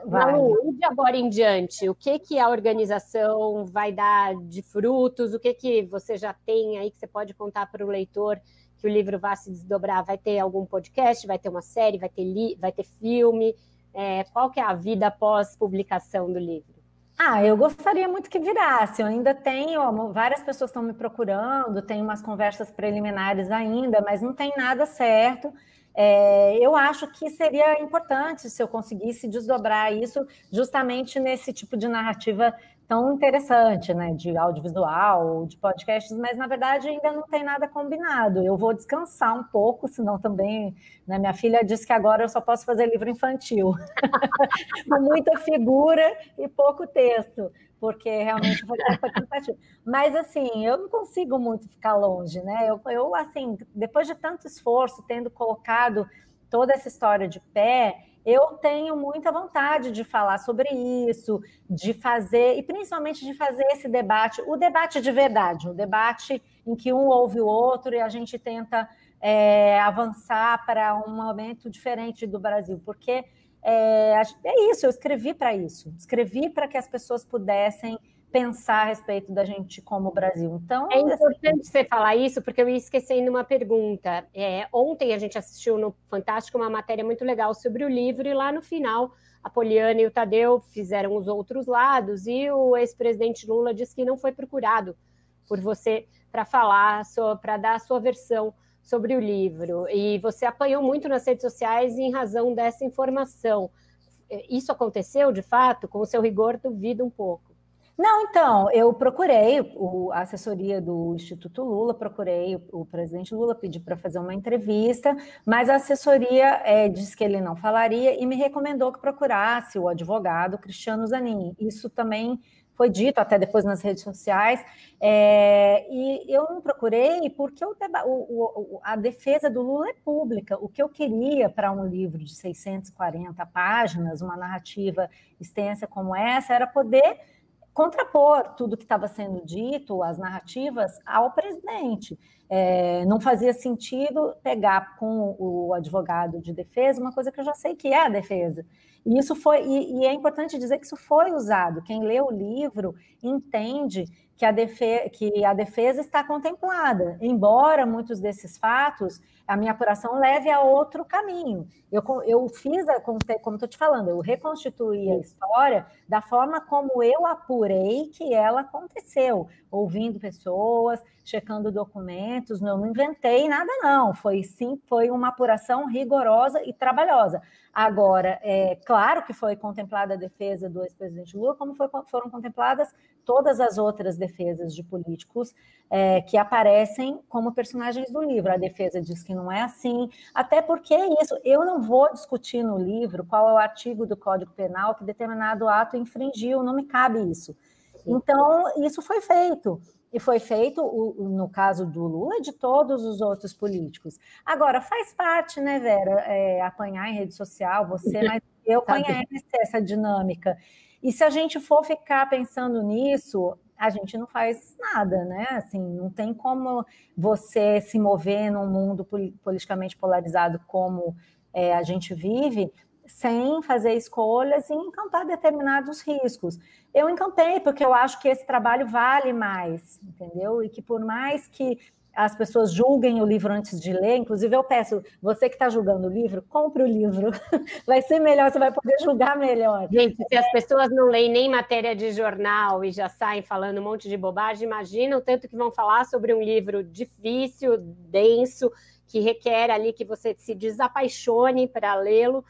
Malu, e de agora em diante, o que a organização vai dar de frutos? O que você já tem aí que você pode contar para o leitor que o livro vai se desdobrar? Vai ter algum podcast? Vai ter uma série? Vai ter filme? Qual que é a vida após publicação do livro? Eu gostaria muito que virasse. Eu ainda tenho, várias pessoas estão me procurando, tenho umas conversas preliminares ainda, mas não tem nada certo. Eu acho que seria importante se eu conseguisse desdobrar isso justamente nesse tipo de narrativa tão interessante, né, de audiovisual, de podcasts, mas na verdade ainda não tem nada combinado. Eu vou descansar um pouco, senão também, né, minha filha disse que agora eu só posso fazer livro infantil, com muita figura e pouco texto, porque realmente foi cansativo. Mas assim, eu não consigo muito ficar longe, né? Eu assim, depois de tanto esforço, tendo colocado toda essa história de pé, eu tenho muita vontade de falar sobre isso, de fazer, e principalmente de fazer esse debate, o debate de verdade, o debate em que um ouve o outro e a gente tenta avançar para um momento diferente do Brasil, porque é isso, eu escrevi para isso, escrevi para que as pessoas pudessem pensar a respeito da gente como Brasil. Então, é importante você falar isso, porque eu ia esquecendo uma pergunta. Ontem a gente assistiu no Fantástico uma matéria muito legal sobre o livro, e lá no final a Poliana e o Tadeu fizeram os outros lados, e o ex-presidente Lula disse que não foi procurado por você para falar, para dar a sua versão sobre o livro. E você apanhou muito nas redes sociais em razão dessa informação. Isso aconteceu, de fato? Com o seu rigor, duvido um pouco. Não, então, eu procurei a assessoria do Instituto Lula, procurei o presidente Lula, pedi para fazer uma entrevista, mas a assessoria disse que ele não falaria e me recomendou que procurasse o advogado Cristiano Zanin. Isso também foi dito até depois nas redes sociais, e eu não procurei porque a defesa do Lula é pública. O que eu queria para um livro de 640 páginas, uma narrativa extensa como essa, era poder contrapor tudo que estava sendo dito, as narrativas, ao presidente. Não fazia sentido pegar com o advogado de defesa uma coisa que eu já sei que é a defesa. E isso foi, e é importante dizer que isso foi usado. Quem lê o livro entende que a defesa está contemplada, embora muitos desses fatos, a minha apuração leve a outro caminho. Eu fiz, como estou te falando, eu reconstituí a história da forma como eu apurei que ela aconteceu, ouvindo pessoas, checando documentos, não inventei nada não, foi uma apuração rigorosa e trabalhosa. Agora, claro que foi contemplada a defesa do ex-presidente Lula, como foram contempladas todas as outras defesas de políticos que aparecem como personagens do livro. A defesa diz que não é assim, até porque eu não vou discutir no livro qual é o artigo do Código Penal que determinado ato infringiu, não me cabe isso. Então, isso foi feito. E foi feito, no caso do Lula e de todos os outros políticos. Agora, faz parte, né, Vera, apanhar em rede social, você, mas eu conheço essa dinâmica. E se a gente for ficar pensando nisso, a gente não faz nada, né? Assim, não tem como você se mover num mundo politicamente polarizado como a gente vive, sem fazer escolhas e encampar determinados riscos. Eu encampei porque eu acho que esse trabalho vale mais, entendeu? E que por mais que as pessoas julguem o livro antes de ler, inclusive eu peço, você que está julgando o livro, compre o livro, vai ser melhor, você vai poder julgar melhor. Gente, se as pessoas não leem nem matéria de jornal e já saem falando um monte de bobagem, imagina o tanto que vão falar sobre um livro difícil, denso, que requer ali que você se desapaixone para lê-lo.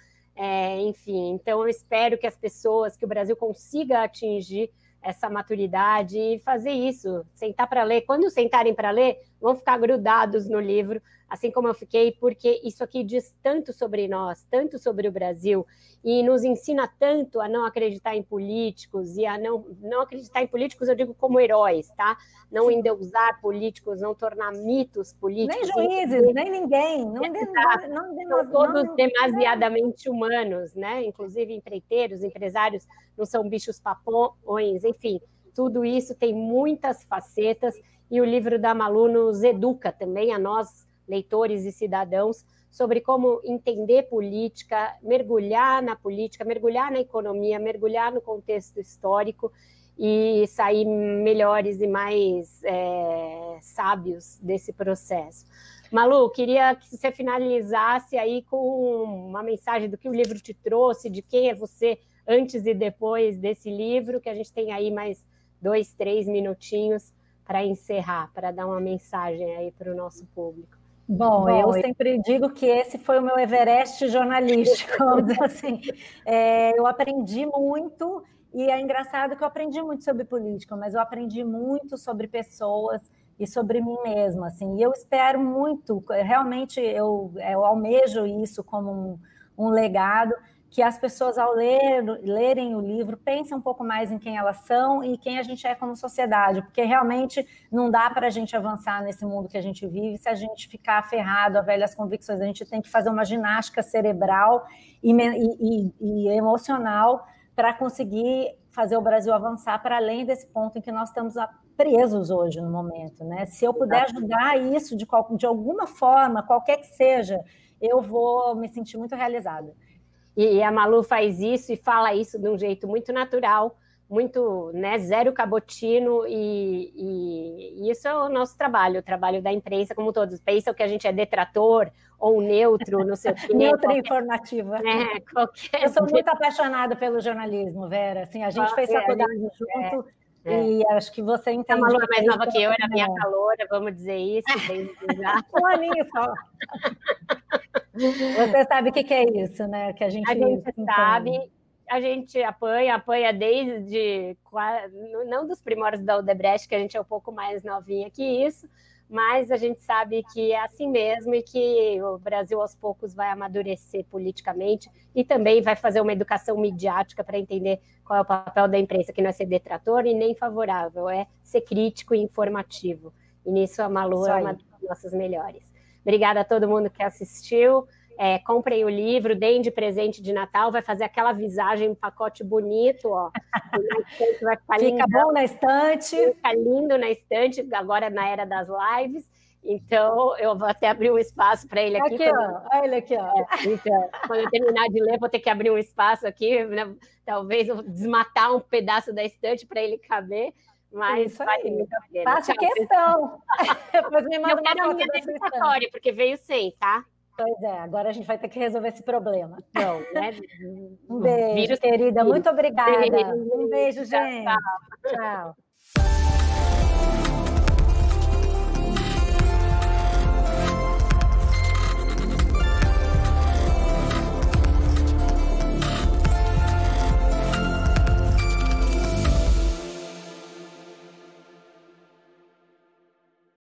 Enfim, então eu espero que as pessoas, que o Brasil consiga atingir essa maturidade e fazer isso, sentar para ler. Quando sentarem para ler, vão ficar grudados no livro, assim como eu fiquei, porque isso aqui diz tanto sobre nós, tanto sobre o Brasil, e nos ensina tanto a não acreditar em políticos, e a não acreditar em políticos, eu digo como heróis, tá? Não endeusar políticos, não tornar mitos políticos. Nem juízes, nem ninguém. São todos demasiadamente humanos, né? Inclusive empreiteiros, empresários, não são bichos papões, enfim, tudo isso tem muitas facetas, e o livro da Malu nos educa também, a nós, leitores e cidadãos sobre como entender política, mergulhar na economia, mergulhar no contexto histórico e sair melhores e mais sábios desse processo. Malu, queria que você finalizasse aí com uma mensagem do que o livro te trouxe, de quem é você antes e depois desse livro, que a gente tem aí mais 2, 3 minutinhos para encerrar, para dar uma mensagem aí para o nosso público. Bom, eu sempre digo que esse foi o meu Everest jornalístico, vamos dizer assim. Eu aprendi muito, e é engraçado que eu aprendi muito sobre política, mas eu aprendi muito sobre pessoas e sobre mim mesma, assim. E eu espero muito, realmente eu almejo isso como um legado, que as pessoas, ao lerem o livro, pensem um pouco mais em quem elas são e quem a gente é como sociedade, porque realmente não dá para a gente avançar nesse mundo que a gente vive se a gente ficar aferrado a velhas convicções. A gente tem que fazer uma ginástica cerebral e emocional para conseguir fazer o Brasil avançar para além desse ponto em que nós estamos presos hoje no momento, né? Se eu puder ajudar isso de alguma forma, qualquer que seja, eu vou me sentir muito realizada. E a Malu faz isso e fala isso de um jeito muito natural, muito, né, zero cabotino, e isso é o nosso trabalho, o trabalho da imprensa, como todos pensam que a gente é detrator ou neutro, não sei o quê. Neutra informativa. Qualquer... Eu sou muito apaixonada pelo jornalismo, Vera. Assim, a gente fez faculdade junto. E acho que você entende. A Malu é mais nova que eu, era minha caloura, vamos dizer isso. Um aninho só. Você sabe o que é isso, né? Que a gente sabe, a gente apanha desde, não dos primórdios da Odebrecht, que a gente é um pouco mais novinha que isso, mas a gente sabe que é assim mesmo e que o Brasil aos poucos vai amadurecer politicamente e também vai fazer uma educação midiática para entender qual é o papel da imprensa, que não é ser detrator e nem favorável, é ser crítico e informativo. E nisso a Malu é uma das nossas melhores. Obrigada a todo mundo que assistiu. Comprem o livro, deem de presente de Natal, vai fazer aquela visagem, um pacote bonito, ó. Vai ficar fica bom na estante. Fica lindo na estante, agora na era das lives. Então, eu vou até abrir um espaço para ele aqui. Olha ele aqui, ó. Então, quando eu terminar de ler, vou ter que abrir um espaço aqui, né? Talvez eu desmatar um pedaço da estante para ele caber. Mas vale muito a pena. Faça questão. Depois me manda uma foto da sua estante. Porque veio sem, tá? Pois é, agora a gente vai ter que resolver esse problema. Então, né? Um beijo, querida. Muito obrigada. Um beijo, gente. Tchau.